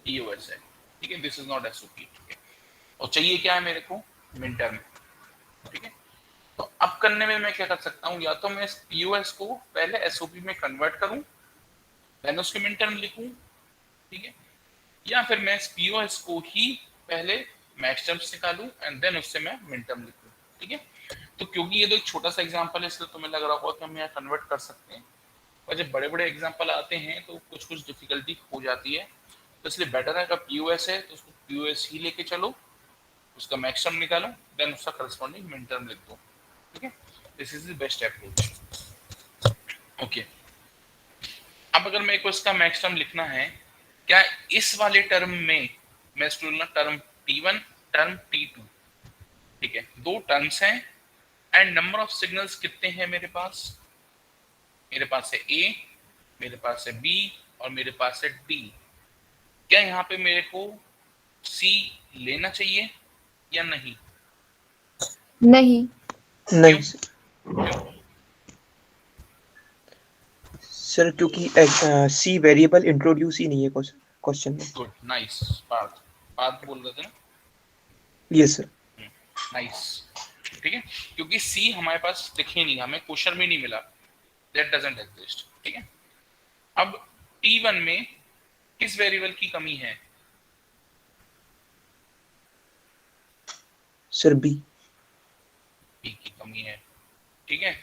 पीओएस है। ठीक है, दिस इज नॉट एसओपी। ठीक है, और चाहिए क्या है मेरे को? Min term. ठीक है, तो अब करने में मैं क्या कर सकता हूँ, या तो मैं इस पीओएस को पहले एसओपी में कन्वर्ट करूं, देन उसके मिन टर्म लिखूं, ठीक है, या फिर मैं इस पीओएस को ही पहले मैक्स टर्म्स निकालूं एंड देन उससे मैं मिन टर्म लिखूं। ठीक है। तो क्योंकि ये तो एक छोटा सा एग्जांपल है इसलिए तुम्हें लग रहा होगा कि हम यहाँ कन्वर्ट कर सकते हैं, और जब बड़े बड़े एग्जांपल आते हैं तो कुछ कुछ डिफिकल्टी हो जाती है। तो इसलिए बेटर है, अगर पीओएस है तो उसको पीओएस ही लेके चलो, उसका मैक्सिमम निकालो, देन उसका करस्पॉन्डिंग मिन टर्म लिख दो। ठीक है, this is the best approach. Okay, अब अगर मेरे को इसका मैक्सिमम लिखना है, क्या इस वाले टर्म में मैं इसको लूंगा टर्म T1 टर्म T2, ठीक है, दो टर्म्स हैं, एंड नंबर ऑफ सिग्नल्स कितने हैं मेरे पास? मेरे पास है A, मेरे पास है B और मेरे पास है D। क्या यहाँ पे मेरे को C लेना चाहिए या नहीं? नहीं। क्यों? नहीं क्यों? सर, क्योंकि सी वेरिएबल इंट्रोड्यूस ही नहीं है क्वेश्चन में। Good, nice. पार्थ, पार्थ बोल रहे थे ना? Yes sir. नाइस, ठीक है, क्योंकि C हमारे पास दिखे नहीं, हमें क्वेश्चन में नहीं मिला, दैट डजंट एग्जिस्ट। ठीक है, अब T1 में किस वेरिएबल की कमी है? Sir B. B की कमी है, ठीक है,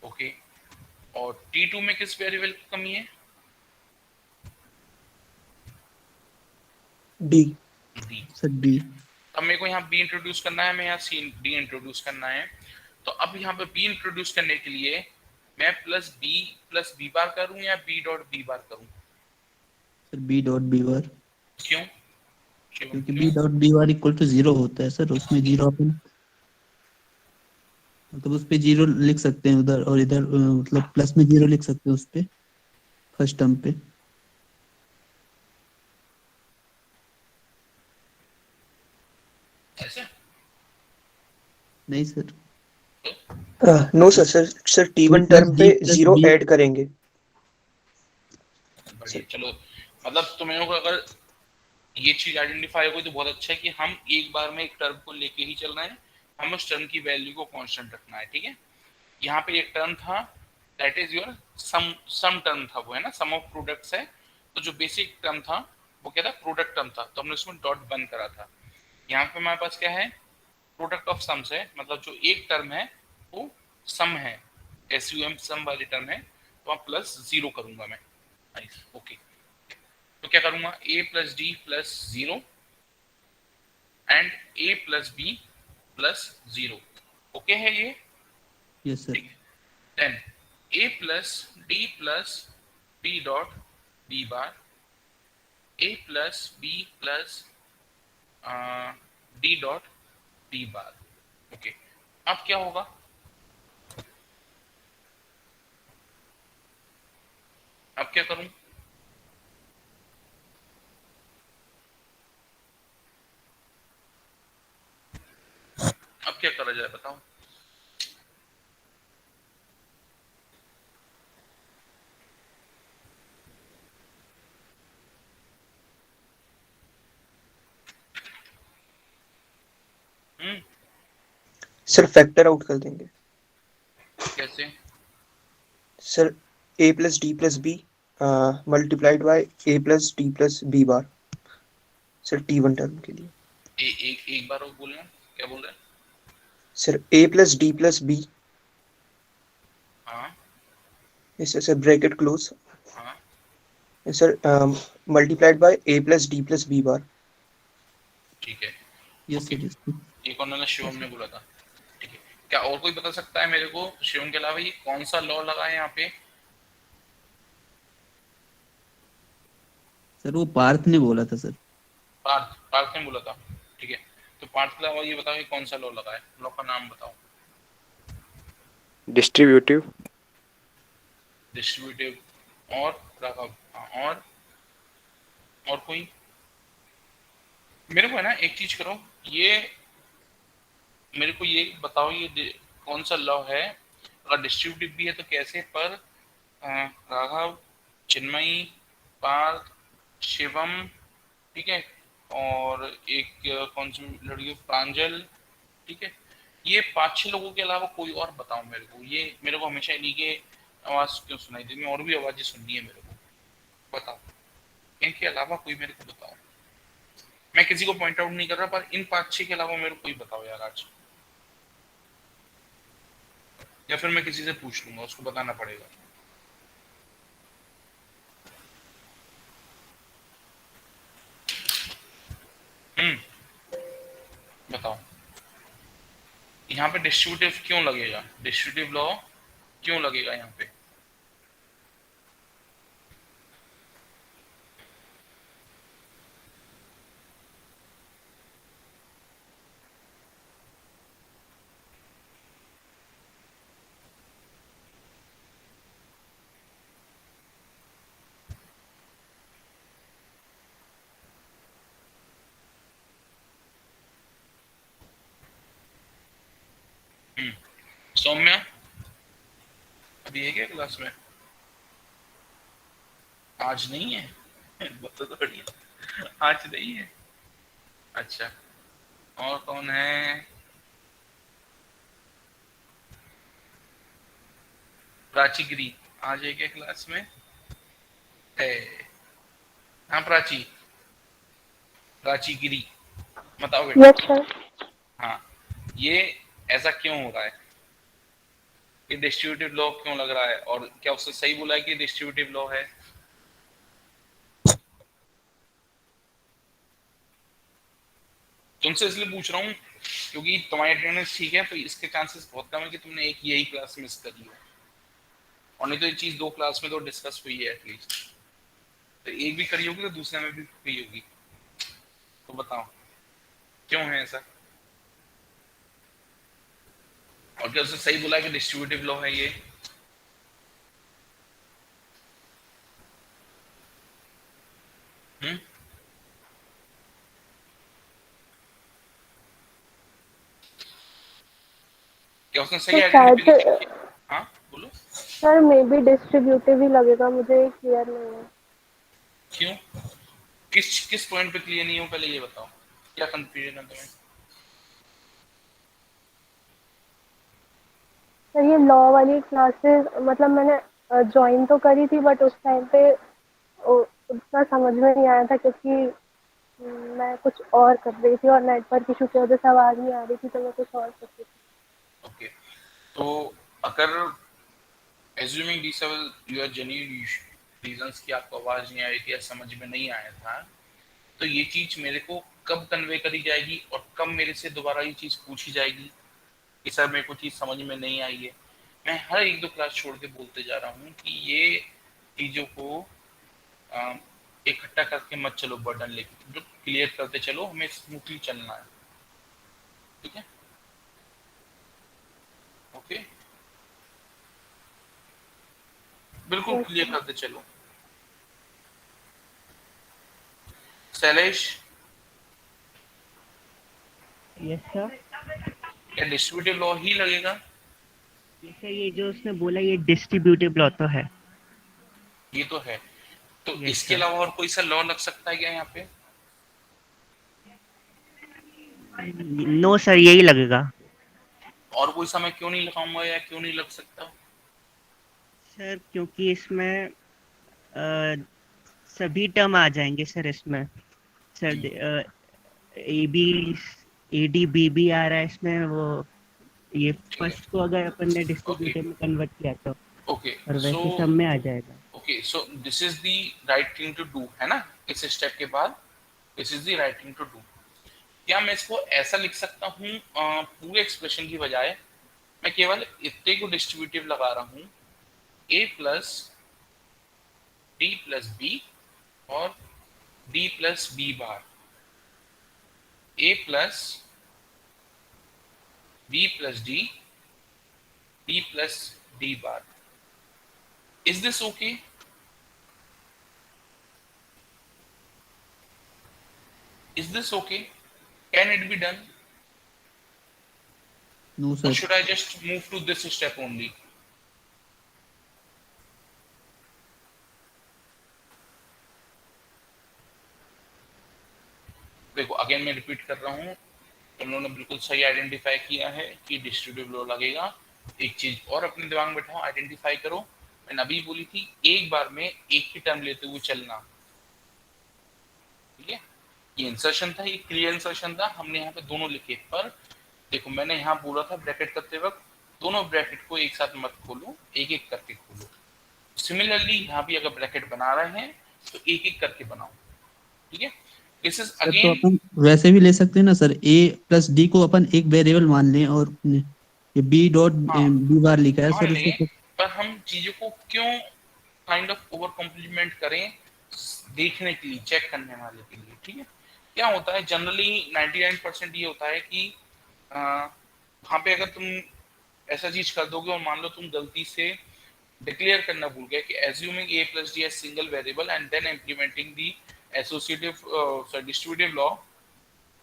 ओके। और T2 में किस वेरिएबल की कमी है? डी। D। Sir D. अब मेरे को यहाँ B इंट्रोड्यूस करना है, मैं यहाँ D इंट्रोड्यूस करना है। तो अब यहाँ पे B इंट्रोड्यूस करने के लिए मैं प्लस बी बार करूँ या B डॉट बी बार करूँ? Sir b dot b bar. क्यों? क्योंकि b dot b bar equal to 0 होता है सर, उसमें 0 अपन मतलब उस पे 0 लिख सकते हैं उधर, और इधर मतलब प्लस में 0 लिख सकते हैं उस पे फर्स्ट टर्म पे। ऐसे? नहीं sir, no sir, sir T1 term पे 0 ऐड करेंगे। बढ़िया, चलो, मतलब तुम्हें को अगर ये चीज आइडेंटिफाई हो गई तो बहुत अच्छा है कि हम एक बार में एक टर्म को लेके ही चल रहे हैं, हम उस टर्म की वैल्यू को कांस्टेंट रखना है। ठीक है, यहाँ पे एक टर्म था that is your sum term था, वो है ना, सम ऑफ प्रोडक्ट्स है। तो जो बेसिक टर्म था वो क्या था? प्रोडक्ट टर्म था, तो हमने उसमें डॉट बंद करा था। यहाँ पे हमारे पास क्या है? प्रोडक्ट ऑफ सम्स है, मतलब जो एक टर्म है वो सम है, SUM सम वाली टर्म है, तो वहाँ प्लस 0 करूंगा मैं। ओके, तो क्या करूंगा? A plus d plus 0 and A plus b plus 0। Okay है ये? Yes sir. Then A plus d plus B dot B bar, A plus B plus D dot D bar. Okay, अब क्या होगा? अब क्या करूं? अब क्या करा जाए बताओ? सर फैक्टर आउट कर देंगे। कैसे? Sir A plus d plus b multiplied by A plus d plus b bar, sir T1 term के लिए। एक बार और बोलना, क्या बोल रहे हैं? Sir A plus d plus b, हाँ इसे सर ब्रैकेट क्लोज, हाँ, sir multiplied by A plus d plus b bar. ठीक है। Yes sir. यस एक उन्होंने शिवम ने बोला था। ठीक है, क्या और कोई बता सकता है मेरे को शिवम के अलावा ये कौन सा लॉ लगा है यहाँ पे? सर, वो पार्थ ने बोला था सर। पार्थ ने बोला था। ठीक है, तो पार्थ के अलावा ये बताओ ये कौन सा लॉ लगा है? लॉ का नाम बताओ। डिस्ट्रीब्यूटिव। डिस्ट्रीब्यूटिव और राघव, हाँ, और कोई? मेरे को है ना एक चीज करो, ये मेरे को ये बताओ ये कौन सा लॉ है? अगर डिस्ट्रीब्यूटिव भी है तो कैसे? पर राघव, चिन्मयी, पार्थ, शिवम, ठीक है, और एक कौन सी लड़की, प्रांजल, ठीक है, ये 5-6 लोगों के अलावा कोई और बताओ मेरे को। ये मेरे को हमेशा इन्हीं के आवाज क्यों सुनाई देती है? और भी आवाजें सुननी है मेरे को, बताओ इनके अलावा कोई मेरे को बताओ। मैं किसी को पॉइंट आउट नहीं कर रहा, पर इन 5-6 के अलावा मेरे को कोई बताओ यार आज। या फिर मैं किसी से पूछ लूंगा, उसको बताना पड़ेगा। बताओ यहाँ पे डिस्ट्रीब्यूटिव क्यों लगेगा, डिस्ट्रीब्यूटिव लॉ क्यों लगेगा यहाँ पे? सौम्या अभी है क्या क्लास में? आज नहीं है? बता तो बढ़िया, आज नहीं है। अच्छा, और कौन है? प्राची गिरी आज है क्या क्लास में? है। हाँ प्राची, प्राची गिरी बताओ बेटा। Yes sir. हाँ, ये ऐसा क्यों हो रहा है? ये डिस्ट्रीब्यूटिव लॉ क्यों लग रहा है? और क्या उसने सही बोला है कि डिस्ट्रीब्यूटिव लॉ है? तुमसे इसलिए पूछ रहा हूँ क्योंकि तुम्हारी अटेंडेंस ठीक है, तो इसके चांसेस बहुत कम है कि तुमने एक यही क्लास मिस कर ली हो, और नहीं तो ये चीज 2 क्लास में तो डिस्कस हुई है एटलीस्ट। तो एक भी करी होगी तो दूसरे में भी हुई होगी। तो बताओ क्यों है ऐसा? और क्या उसने सही बोला है कि डिस्ट्रीब्यूटिव लॉ है ये? हम्म, क्या उसने सही तो शायद आइडेंटिफिकेशन किया? हाँ बोलो। सर मे बी डिस्ट्रीब्यूटिव ही लगेगा, मुझे क्लियर नहीं है। क्यों, किस किस पॉइंट पे क्लियर नहीं हो, पहले ये बताओ, क्या कंफ्यूजन है तुम्हें? सर ये लॉ वाली क्लासेस मतलब मैंने ज्वाइन तो करी थी, बट उस टाइम पे उतना समझ में नहीं आया था, क्योंकि मैं कुछ और कर रही थी और नेटवर्क इशू की वजह से आवाज़ नहीं आ रही थी, तो मैं कुछ और कर रही थी। ओके, तो अगर assuming these are your genuine reasons कि आपको आवाज नहीं आई थी या समझ में नहीं आया था, तो ये चीज मेरे को कब कन्वे करी जाएगी और कब मेरे से दोबारा ये चीज पूछी जाएगी कि सर मेरे को चीज समझ में नहीं आई है? मैं हर 1-2 क्लास छोड़ के बोलते जा रहा हूँ कि ये चीजों को इकट्ठा करके मत चलो, बर्डन लेके जो क्लियर करते चलो, हमें स्मूथली चलना है। ठीक है, ओके, बिल्कुल यस क्लियर सर। करते चलो। Shailesh, yes sir. क्या डिस्ट्रीब्यूटिव लॉ ही लगेगा? सर ये जो उसने बोला ये डिस्ट्रीब्यूटिव लॉ तो है। ये तो है, तो यस इसके सर। अलावा और कोई सा लॉ लग सकता है क्या यहाँ पे? नो सर, यही लगेगा। और कोई सा मैं क्यों नहीं लगाऊंगा या क्यों नहीं लग सकता? सर क्योंकि इसमें सभी टर्म आ जाएंगे सर इसमें। Sir a b a d b भी आ रहा है इसमें, वो ये ठीक है, फर्स्ट को अगर अपन ने ओके, डिस्ट्रीब्यूटिव में कन्वर्ट किया तो, ओके, और सो वैसे सब में आ जाएगा। Okay, so this is the right thing to do है ना, इस स्टेप के बाद this is the right thing to do. क्या मैं इसको ऐसा लिख सकता हूँ पूरे एक्सप्रेशन की बजाय मैं केवल इतने को डिस्ट्रीब्यूटिव लगा रहा हूँ, a plus d plus b और d plus b bar, a plus b plus d, d plus d bar. Is this okay? Is this okay? Can it be done? No Or sir. should I just move to this step only? देखो again मैं repeat कर रहा हूँ, तुम लोगों ने बिल्कुल सही आइडेंटिफाई किया है कि डिस्ट्रीब्यूटिव लॉ लगेगा। एक चीज और अपने दिमाग में बैठाओ, आइडेंटिफाई करो, मैंने अभी बोली थी एक बार में एक ही टर्म लेते हुए चलना। ठीक है, ये इंसर्शन था, ये क्लियर इंसर्शन था, हमने यहाँ पे दोनों लिखे, पर देखो मैंने यहाँ बोला था ब्रैकेट करते वक्त दोनों ब्रैकेट को एक साथ मत खोलो, एक एक करके खोलो। सिमिलरली यहाँ भी अगर ब्रैकेट बना रहे हैं तो एक एक करके बनाओ, ठीक है। दिस इज सर तो अगेन, अपन वैसे भी ले सकते हैं ना सर, ए प्लस डी को अपन एक वेरिएबल मान लें और ये बी डॉट हाँ बी बार लिखा है मान सर लें, उसको। पर हम चीजों को क्यों काइंड ऑफ ओवर कॉम्प्लीमेंट करें, देखने के लिए, चेक करने वाले के लिए, ठीक है। क्या होता है जनरली 99% ये होता है कि वहां पे अगर तुम ऐसा चीज कर दोगे और मान लो तुम गलती से डिक्लेयर करना भूल गए कि assuming a plus d as single variable and then implementing the associative distributive law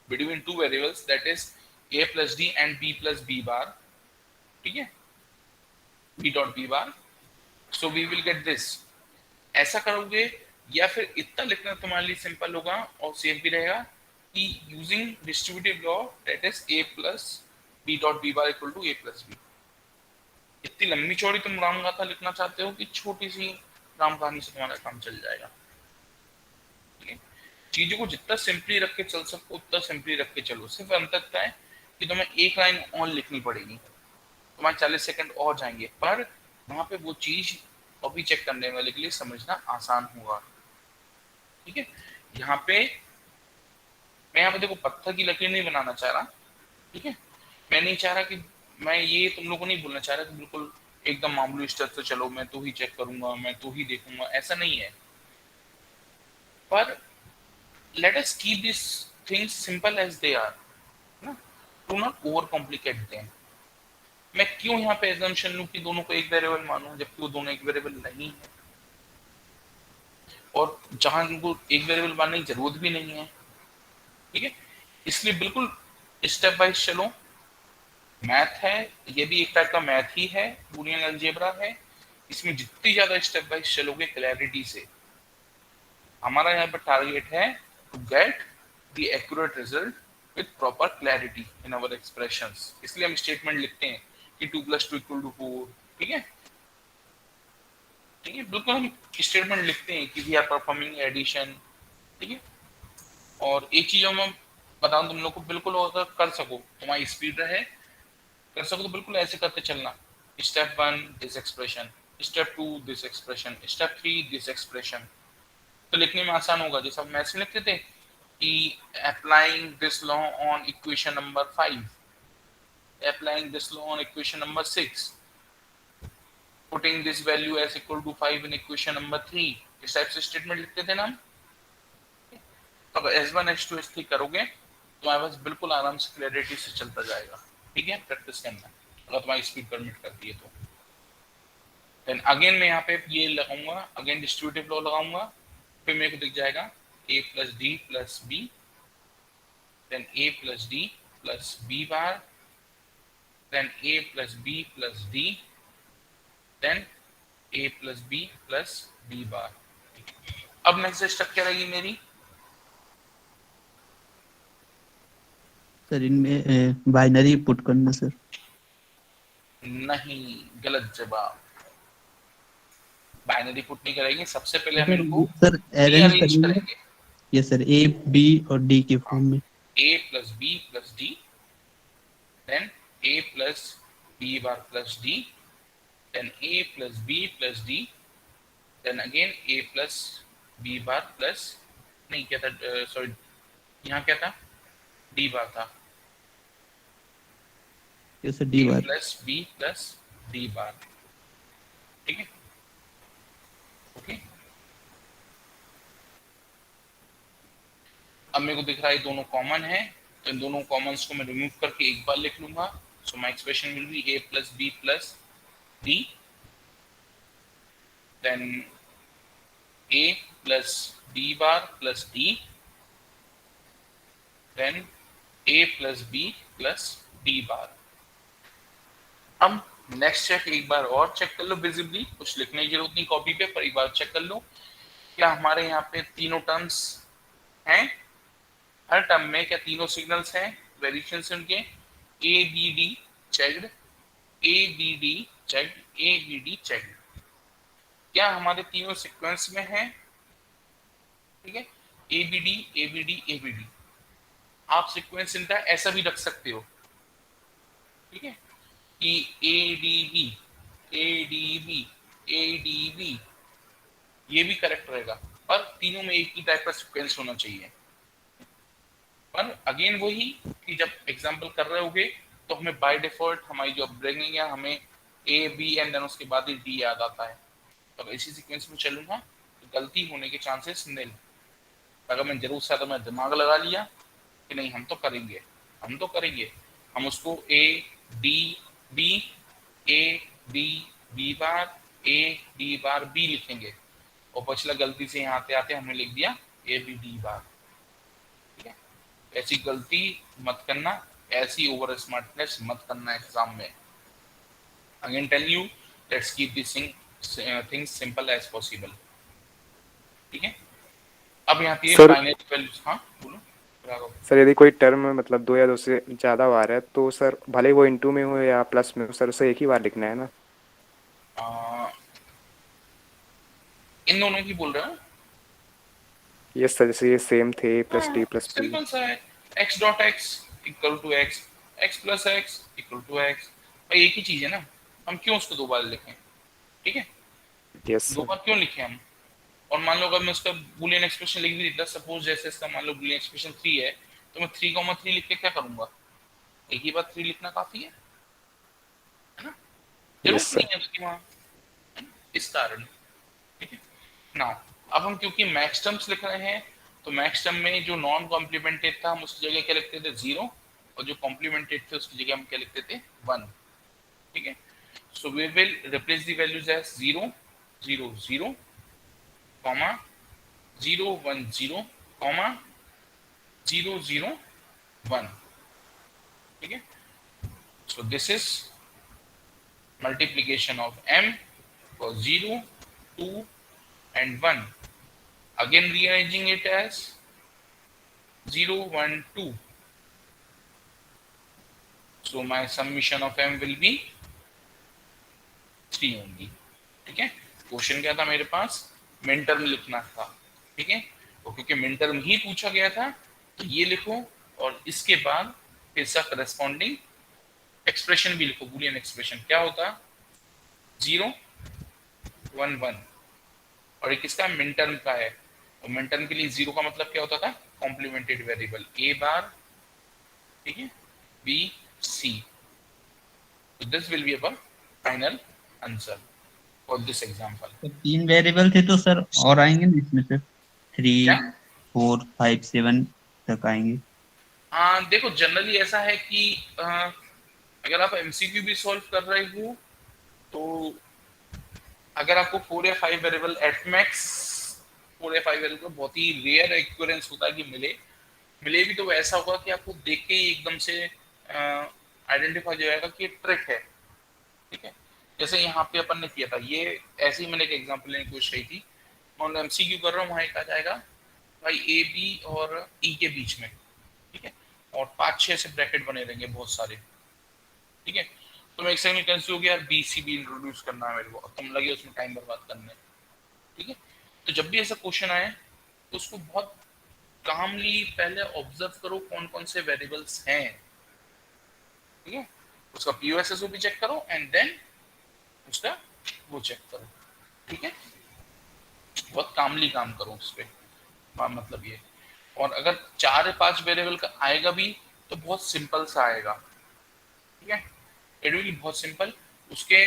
between two variables, that is a plus d and b plus b bar, ठीक है, b dot b bar, so we will get this। ऐसा करोगे या फिर इतना लिखना तुम्हारे लिए सिंपल होगा और सेफ भी रहेगा कि using distributive law, that is a plus b dot b bar equal to a plus b। इतनी लंबी चौड़ी तुम राम गाथा लिखना चाहते हो कि छोटी सी राम कहानी से तुम्हारा काम चल जाएगा, ठीक है। चीजों को जितना सिंपली रख के चल सको उतना सिंपली रख के चलो। सिर्फ अंतर क्या है कि तुम्हें एक लाइन और लिखनी पड़ेगी, तुम्हारे 40 सेकंड और जाएंगे, पर वहां पे वो चीज कॉपी चेक करने वाले के लिए समझना आसान होगा, ठीक है। यहाँ पे मैं यहाँ पे देखो पत्थर की लकीर नहीं बनाना चाह रहा, ठीक है। मैं नहीं चाह रहा कि मैं ये तुम लोगों को नहीं बोलना चाह रहा कि बिल्कुल एकदम मामूली स्तर से चलो, मैं तो ही चेक करूंगा, मैं तो ही देखूंगा, ऐसा नहीं है। पर let us keep this things simple as they are, ना, to not overcomplicate them. मैं क्यों यहाँ पे एजम्पशन लूं कि दोनों को एक वेरिएबल मानूं जबकि वो दोनों एक वेरिएबल नहीं है, और जहां इनको एक वेरिएबल मानने की जरूरत भी नहीं है, ठीक है। इसलिए बिल्कुल स्टेप वाइज चलो। मैथ है, ये भी एक टाइप का मैथ ही है, बूलियन अलजेब्रा है। इसमें जितनी ज्यादा स्टेप वाइज चलोगे क्लैरिटी से, हमारा यहाँ पर टारगेट है to get the accurate result with proper clarity in our expressions. इसलिए हम स्टेटमेंट लिखते हैं कि 2 + 2 = 4, ठीक है, ठीक है। बिल्कुल हम स्टेटमेंट लिखते हैं कि वी आर परफॉर्मिंग एडिशन, ठीक है। और एक चीज मैं बताऊं तुम लोग को, बिल्कुल अगर कर सको, तुम्हारी स्पीड रहे, कर सको तो बिल्कुल ऐसे करते चलना। Step 1 this expression, step 2 this expression, step 3 this expression, तो लिखने में आसान होगा। जैसे हम मैथ्स में लिखते थे कि applying this law on equation number 5, applying this law on equation number 6, putting this value as equal to 5 in equation number 3, इस टाइप से स्टेटमेंट लिखते थे ना हम। अगर S1 S2 S3 करोगे तो तुम्हारे पास बिल्कुल आराम से क्लैरिटी से चलता जाएगा, ठीक है। प्रैक्टिस करना अगर तुम्हारी स्पीड परमिट करती है तो। देन अगेन मैं यहाँ पे ये लगाऊंगा, अगेन डिस्ट्रीब्यूटिव लॉ लगाऊंगा, फिर मेरे को दिख जाएगा a + d + b, then a + d + b bar, then a + b + d, then a + b + b bar। अब नेक्स्ट स्टेप क्या रहेगी मेरी? सर इनमें बाइनरी पुट करना सर। नहीं, गलत जवाब। बाइनरी पुट नहीं करेंगे, सबसे पहले हम इनको सर अरेंज रीअरेंज करेंगे। करेंगे। ये सर ए बी और डी के फॉर्म में, a + b + d, then a + b bar + d, then a + b + d, then again a + b bar plus, नहीं क्या था, सॉरी यहाँ क्या था, d bar था, ये sir D a bar. + b + d bar, ठीक है, ओके। अब मेरे को दिख रहा है दोनों कॉमन है, तो इन दोनों कॉमन्स को मैं रिमूव करके एक बार लिख लूंगा। So my expression will be a + b + d, then a + b bar + d, then a + b + d bar। अब नेक्स्ट चेक एक बार और चेक कर लो विजिबली, कुछ लिखने की जरूरत नहीं कॉपी पे, पर एक बार चेक कर लो क्या हमारे यहाँ पे तीनों टर्म्स हैं, हर टर्म में क्या तीनों सिग्नल्स हैं, वेरिएशंस उनके a b d checked, a b d checked, a b d checked, क्या हमारे तीनों सीक्वेंस में है, ठीक है, a b d a b d a b d. आप सीक्वेंस इनका ऐसा भी रख सकते हो, ठीक है। कि ADB ADB ADB ये भी करेक्ट रहेगा, पर तीनों में एक ही टाइप का सीक्वेंस होना चाहिए। पर अगेन वही कि जब एग्जांपल कर रहे होगे तो हमें बाय डिफॉल्ट हमारी जो अपब्रिंगिंग है हमें A B एंड देन उसके बाद ही D याद आता है। तो इसी सीक्वेंस में चलूंगा तो गलती होने के चांसेस निल। अगर मैं जरूर से मैं दिमाग लगा लिया कि नहीं हम तो करेंगे, हम उसको A D B A D B bar A D bar B लिखेंगे, और पिछला गलती से यहाँ आते आते हमने लिख दिया A B D बार। ठीक है, ऐसी गलती मत करना, ऐसी ओवर स्मार्टनेस मत करना एग्जाम में। Again tell you, let's keep this things simple as possible. ठीक है, अब यहाँ पे फाइनल वैल्यूज। हाँ बोलो सर, यदि कोई टर्म मतलब 2 या 2 से ज़्यादा बार है तो सर भले वो इनटू में हो या प्लस में हो, सर उसे एक ही बार लिखना है ना? इन दोनों की बोल रहे हो? यस सर, जैसे ये सेम थे plus d plus p. Simple सा है, x dot x equal to x, x plus x equal to x। भाई एक ही चीज है ना, हम क्यों उसको दो बार लिखें? ठीक है, यस दो सर। बार क्यों लिखें हम? और मान लो अगर मैं उसका बूलियन एक्सप्रेशन लिख भी देता, सपोज जैसे इसका मान लो बूलियन एक्सप्रेशन 3 है, तो मैं 3,3 लिख के क्या करूंगा? एक ही बार 3 लिखना काफी है ना? जरूरत यस नहीं सर। है उसकी वहां, इस कारण। ठीक है ना, अब हम क्योंकि मैक्स टर्म्स लिख रहे हैं तो मैक्स टर्म में जो नॉन कॉम्प्लीमेंटेड था हम उसकी जगह क्या लिखते थे? 0, और जो कॉम्प्लीमेंटेड थे उसकी जगह हम क्या लिखते थे? 1। ठीक है, so we will replace the values as 0 0 0 comma 0 1 0 comma 0 0 1। ठीक है, so this is multiplication of m for 0 2 and 1, again rearranging it as 0 1 2, so my summation of m will be 3 only। ठीक है, क्वेश्चन क्या था मेरे पास? मिन टर्म लिखना था। ठीक है, तो क्योंकि मिन टर्म ही पूछा गया था तो ये लिखो, और इसके बाद फिर इसका करस्पॉन्डिंग एक्सप्रेशन भी लिखो। बूलियन एक्सप्रेशन क्या होता? 0 1 1, और एक इसका मिन टर्म का है, तो मिन टर्म के लिए 0 का मतलब क्या होता था? कॉम्प्लीमेंटेड वेरिएबल a बार, ठीक है, b c। तो this will be our final answer for this example. तो 3 वेरिएबल थे तो सर और आएंगे ना इसमें से? 3 क्या? 4 5 7 तक आएंगे। हाँ देखो, जनरली ऐसा है कि अगर आप एमसीक्यू भी सॉल्व कर रहे हो तो अगर आपको 4 या 5 वेरिएबल एट मैक्स 4 या 5 वेरिएबल बहुत ही रेयर एक्यूरेंस होता है कि मिले भी तो ऐसा होगा कि आपको देख के ही एकदम से आइडेंटिफाई हो जाएगा कि ट्रिक है। ठीक है, जैसे यहाँ पे अपन ने किया था, ये ऐसे ही मैंने एक एग्जांपल लेने की कोशिश की थी। मैं एमसीक्यू कर रहा हूँ, वहाँ एक आ जाएगा भाई ए बी और ई के बीच में, ठीक है, और 5-6 से ब्रैकेट बने रहेंगे बहुत सारे। ठीक है, तो मैं एक सेकंड में कंफ्यूज हो गया, बी सी बी इंट्रोड्यूस करना है मेरे को, तुम लगे उसमें टाइम बर्बाद करने। ठीक है, तो जब भी ऐसा क्वेश्चन आए तो उसको बहुत कामली पहले ऑब्जर्व करो कौन कौन से वेरिएबल्स हैं। ठीक है, उसका पीओएसएसओ भी चेक करो एंड देन उसका वो चेक करो। ठीक है, बहुत कामली काम करो उस पे, मतलब ये। और अगर 4 या 5 वेरिएबल का आएगा भी तो बहुत सिंपल सा आएगा। ठीक है, इट विल बी बहुत सिंपल। उसके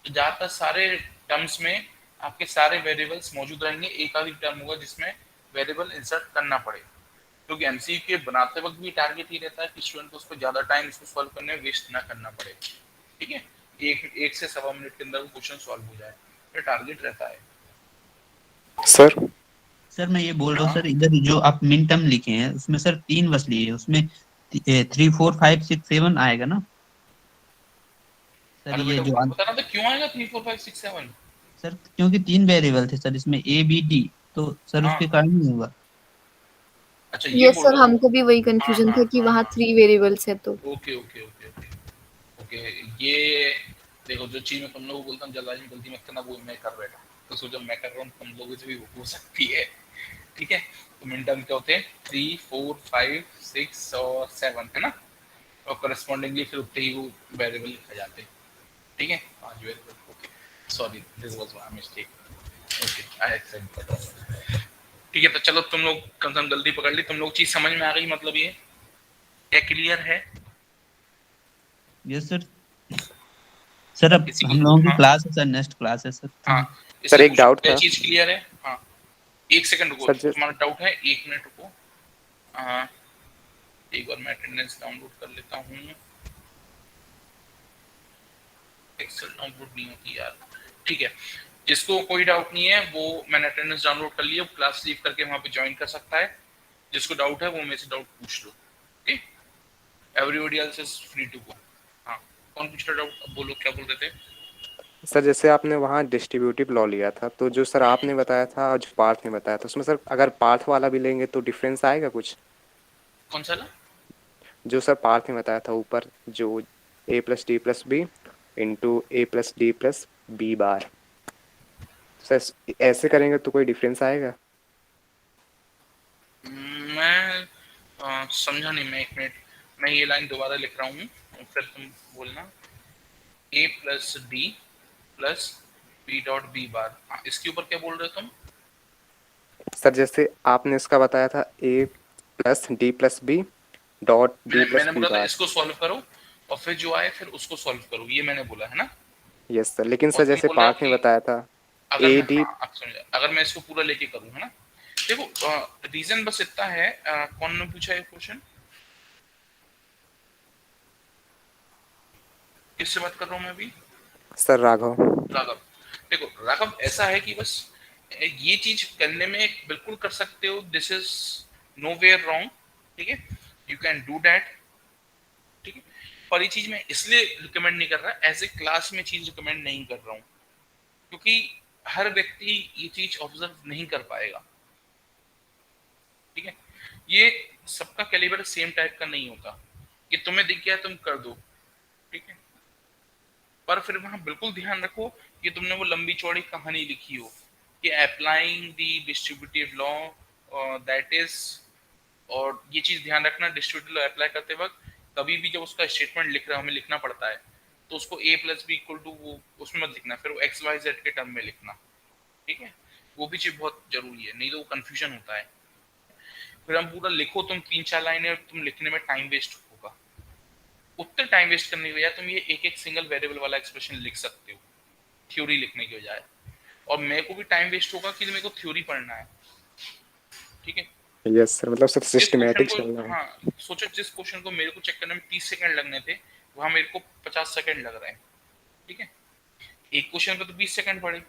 ज्यादातर सारे टर्म्स में आपके सारे वेरिएबल्स मौजूद रहेंगे, एक आधी टर्म होगा जिसमें वेरिएबल इंसर्ट करना पड़े, क्योंकि एमसीक्यू के बनाते वक्त भी टारगेट ही रहता है कि स्टूडेंट को उस पर ज्यादा टाइम इसको सॉल्व करने में वेस्ट ना करना पड़े। ठीक है, एक से 1.25 मिनट के अंदर वो क्वेश्चन सॉल्व हो जाए, ये टारगेट रहता है। सर मैं ये बोल रहा हूँ सर, इधर जो आप मिन टर्म लिखे हैं उसमें सर 3 बस लिए, उसमें 3 4 5 6 7 आएगा ना सर? अरे ये बेटा जो बता रहा था क्यों आएगा 3 4 5 6 7। सर क्योंकि 3 वेरिएबल थे सर इसमें ए बी डी, तो सर हाँ उसके कारण नहीं होगा। अच्छा ये यस बोल सर, रहे हो? हमको भी वही कंफ्यूजन था कि वहाँ 3 वेरिएबल्स है तो। Okay okay okay okay okay, ये देखो जो चीज मैं तुम लोगों को बोलता हूँ जल्दबाजी में गलती मत करना, वो मैं कर बैठा, तो सोचो मैं कर रहा हूँ तुम लोगों से भी हो सकती है। ठीक है, तो मिन टर्म क्या होते हैं? 3 4 5 6 और 7 है ना, और करस्पॉन्डिंगली फिर उतने ही वो वेरिएबल लिखा जाते हैं, ठीक है, 5 variable. Okay, sorry this was my mistake. Okay, I accept. ठीक है, तो चलो तुम लोग कम से कम जल्दी पकड़ ली, तुम लोग चीज समझ में आ गई, मतलब ये क्या क्लियर है? Yes sir. सर अब किसी हम लोगों की हाँ क्लास है सर, नेक्स्ट क्लास है सर। हाँ, सर इसलिए एक पूछो डाउट क्या था चीज क्लियर है। हाँ, एक सेकंड रुको, सर। तुम्हारा डाउट है, 1 मिनट रुको। हाँ, एक बार मैं अटेंडेंस डाउनलोड कर लेता हूँ। एक्सेल डाउनलोड नहीं होती यार। ठीक है, जिसको कोई डाउट नहीं है वो मैंने अटेंडेंस डाउनलोड कर लिया, क्लास लीव करके वहां पे ज्वाइन कर सकता है। जिसको डाउट है वो मेरे से डाउट पूछ लो। Okay, everybody else is free to go. हाँ, कौन पूछ रहा डाउट? अब बोलो, क्या बोल रहे थे? सर जैसे आपने वहाँ डिस्ट्रीब्यूटिव लॉ लिया था, तो जो सर आपने बताया था और जो पार्थ ने बताया था, उसमें सर अगर पार्थ वाला भी लेंगे तो डिफरेंस आएगा कुछ? कौन सा? जो सर पार्थ ने बताया था ऊपर, जो a plus d plus b into a plus d plus b bar, sir ऐसे करेंगे तो कोई डिफरेंस आएगा? मैं समझा नहीं, मैं 1 मिनट, मैं ये लाइन दोबारा लिख रहा हूँ, फिर तुम बोलना। a plus d plus b dot b bar, इसके ऊपर क्या बोल रहे हो तुम? सर जैसे आपने इसका बताया था a plus d plus b dot d plus मैंने बी बोला था बार। इसको सॉल्व करो और फिर जो आए फिर उसको सॉल्व करो, ये मैंने बोला है ना। यस सर, लेकिन और सर तुम जैसे बोल रहे हो पार्थ ने कि बताया था अगर ए मैं, डी। हाँ अब समझा, अगर मैं इसको पूरा लेके करूँ, है ना। देखो, रीजन बस इतना है, कौन ने पूछा ये क्वेश्चन? किससे बात कर रहा हूँ मैं अभी? सर राघव। राघव। देखो राघव, ऐसा है कि बस ये चीज करने में बिल्कुल कर सकते हो, this is nowhere wrong, ठीक है, यू कैन डू दैट, ठीक है। पर ये चीज मैं इसलिए रिकमेंड नहीं कर रहा, एज ए क्लास में चीज रिकमेंड नहीं कर रहा हूँ, क्योंकि हर व्यक्ति ये चीज ऑब्जर्व नहीं कर पाएगा, ठीक है। ये सबका कैलिबर सेम टाइप का नहीं होता, कि तुम्हें दिख गया तुम कर दो, ठीक है। पर फिर वहां बिल्कुल ध्यान रखो कि तुमने वो लंबी चौड़ी कहानी लिखी हो कि applying the distributive law, that is, और ये चीज ध्यान रखना, डिस्ट्रीब्यूटिव लॉ अप्लाई करते वक्त कभी भी जब उसका स्टेटमेंट लिख रहे हो, हमें लिखना पड़ता है, तो उसको a plus b equal to वो उसमें मत लिखना, फिर वो एक्स वाई जेड के टर्म में लिखना, ठीक है। वो भी चीज बहुत जरूरी है, नहीं तो वो कंफ्यूजन होता है। फिर हम पूरा लिखो, तुम 3-4 लाइनें, तुम लिखने में टाइम वेस्ट होगा। उतने टाइम वेस्ट करने के बजाय तुम ये एक एक सिंगल वेरिएबल वाला एक्सप्रेशन लिख सकते हो थ्योरी लिखने के बजाय, और मेरे को भी टाइम वेस्ट होगा कि मेरे को थ्योरी पढ़ना है, ठीक है। यस सर, मतलब सब जिस क्वेश्चन सिस्टमैटिक को, चलना है। हाँ सोचो, जिस क्वेश्चन को मेरे को चेक करने में 30 सेकंड लगने थे, वहां मेरे को 50 सेकंड लग रहे हैं, ठीक है। एक क्वेश्चन पे तो 20 सेकंड पड़े,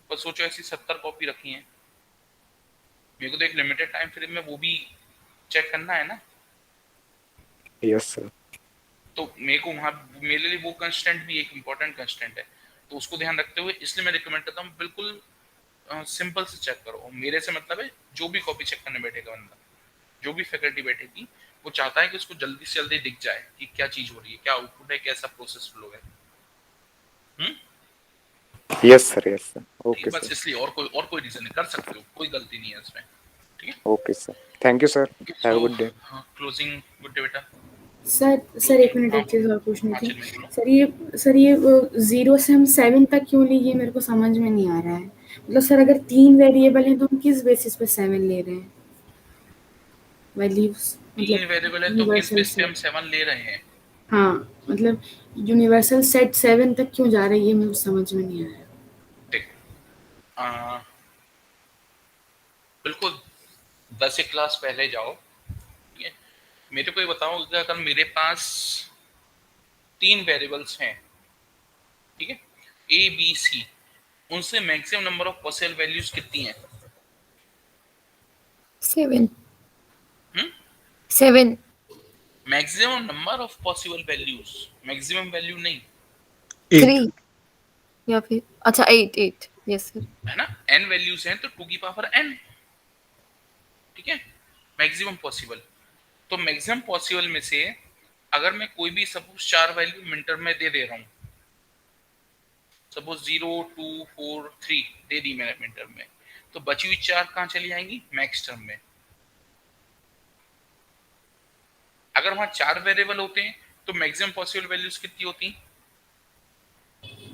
पर सोचो ऐसी 70 कॉपी रखी है, मेरे को तो एक लिमिटेड टाइम फ्रेम में वो भी चेक करना है ना। Yes sir. तो मेरे को वहां, मेरे लिए वो कंस्टेंट भी एक इम्पोर्टेंट कंस्टेंट है, तो उसको ध्यान रखते हुए इसलिए मैं रिकमेंड करता हूँ बिल्कुल सिंपल से चेक करो। मेरे से मतलब है जो भी कॉपी चेक करने बैठेगा बंदा, जो भी फैकल्टी बैठेगी, वो चाहता है कि उसको जल्दी से जल्दी दिख जाए कि क्या चीज हो रही है, क्या आउटपुट है, कैसा प्रोसेस फ्लो है। यस सर, यस सर, ठीक है, ओके बस सर। इसलिए, और कोई रीजन नहीं, कर सकते हो, कोई गलती नहीं है इसमें, ठीक है। Okay sir, thank you sir, have a so good day. Closing, good day बेटा। सर एक मिनट, हाँ एक चीज़ बोलो। और पूछनी हाँ थी। चिन्मय बोलो। सर ये 0 से हम 7 तक क्यों लिए, ये मेरे को समझ में नहीं आ रहा है। मतलब सर अगर 3 वेरिएबल हैं तो हम किस बेसिस पे 7 ले रहे हैं वैल्यूज, 3 मतलब वेरिएबल है तो किस यूनिवर्सल बेस पे हम सेट। 7 ले रहे हैं? हाँ, मतलब यूनिवर्सल सेट 7 तक क्यों जा रहा है, ये मुझे समझ में नहीं आया। ठीक, बिल्कुल 10 एक क्लास पहले जाओ, ठीक है। मेरे को ये बताओ कि अगर मेरे पास 3 वेरिएबल्स हैं, ठीक है, ए बी सी, उनसे maximum number of possible values कितनी है? 7 हम्म 7 maximum number of possible values, maximum value नहीं, 3 या फिर अच्छा 8 यस सर। है ना। n वैल्यूज हैं तो 2 की पावर n, ठीक है, मैक्सिमम पॉसिबल। तो मैक्सिमम पॉसिबल में से अगर मैं कोई भी सपोज 4 वैल्यू मिन टर्म में दे रहा हूं, सपोज 0 2 4 3 दे दी मैंने मिन टर्म में, तो बची हुई 4 कहां चली जाएंगी? मैक्स टर्म में। अगर वहां 4 वेरिएबल होते हैं तो मैक्सिमम पॉसिबल वैल्यूज कितनी होती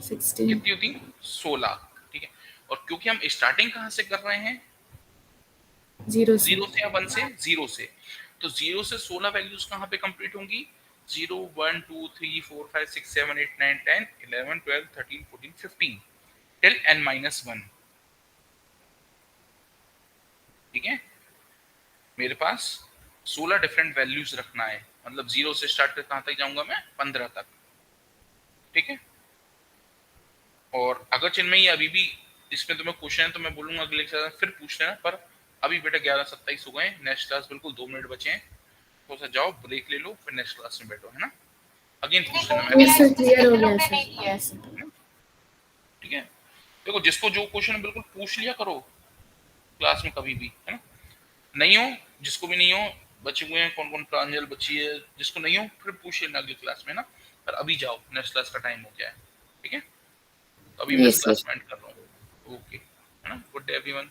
16 कितनी होती 16, ठीक है। और क्योंकि हम स्टार्टिंग कहाँ से कर रहे हैं, 0 से 0 से या 1 से, 0 से, तो 0 से 16 वैल्यूज कहाँ पे कंप्लीट होंगी, 0 1 2 3 4 5 6 7 8 9 10 11 12 13 14 15 टिल n-1, ठीक है। मेरे पास 16 डिफरेंट वैल्यूज रखना है, मतलब 0 से स्टार्ट कर कहाँ तक जाऊंगा मैं, 15 तक, ठीक है। और अगर चिन्मयी अभी भी इसमें तुम्हें क्वेश्चन है तो मैं बोलूंगा अगले क्लास में फिर पूछ लेना, पर अभी बेटा 11:27 हो गए, नेक्स्ट क्लास बिल्कुल 2 मिनट बचे हैं, तो सर जाओ ब्रेक ले लो, फिर नेक्स्ट क्लास में बैठो, है ना। अगेन पूछ लेना, मैं यस सर क्लियर हो गया सर। यस ठीक है। देखो जिसको जो क्वेश्चन बिल्कुल पूछ लिया करो क्लास में कभी भी, है ना। नहीं हो, जिसको भी नहीं हो, बचे हुए हैं कौन कौन, प्रांजल बची है, जिसको नहीं हो फिर पूछ लेना अगली क्लास में ना, पर अभी जाओ, नेक्स्ट क्लास का टाइम हो गया है, ठीक है। तो अभी मैं इस Yes, क्लास sir. में एंड कर रहा हूँ, ओके, है ना। Good day everyone.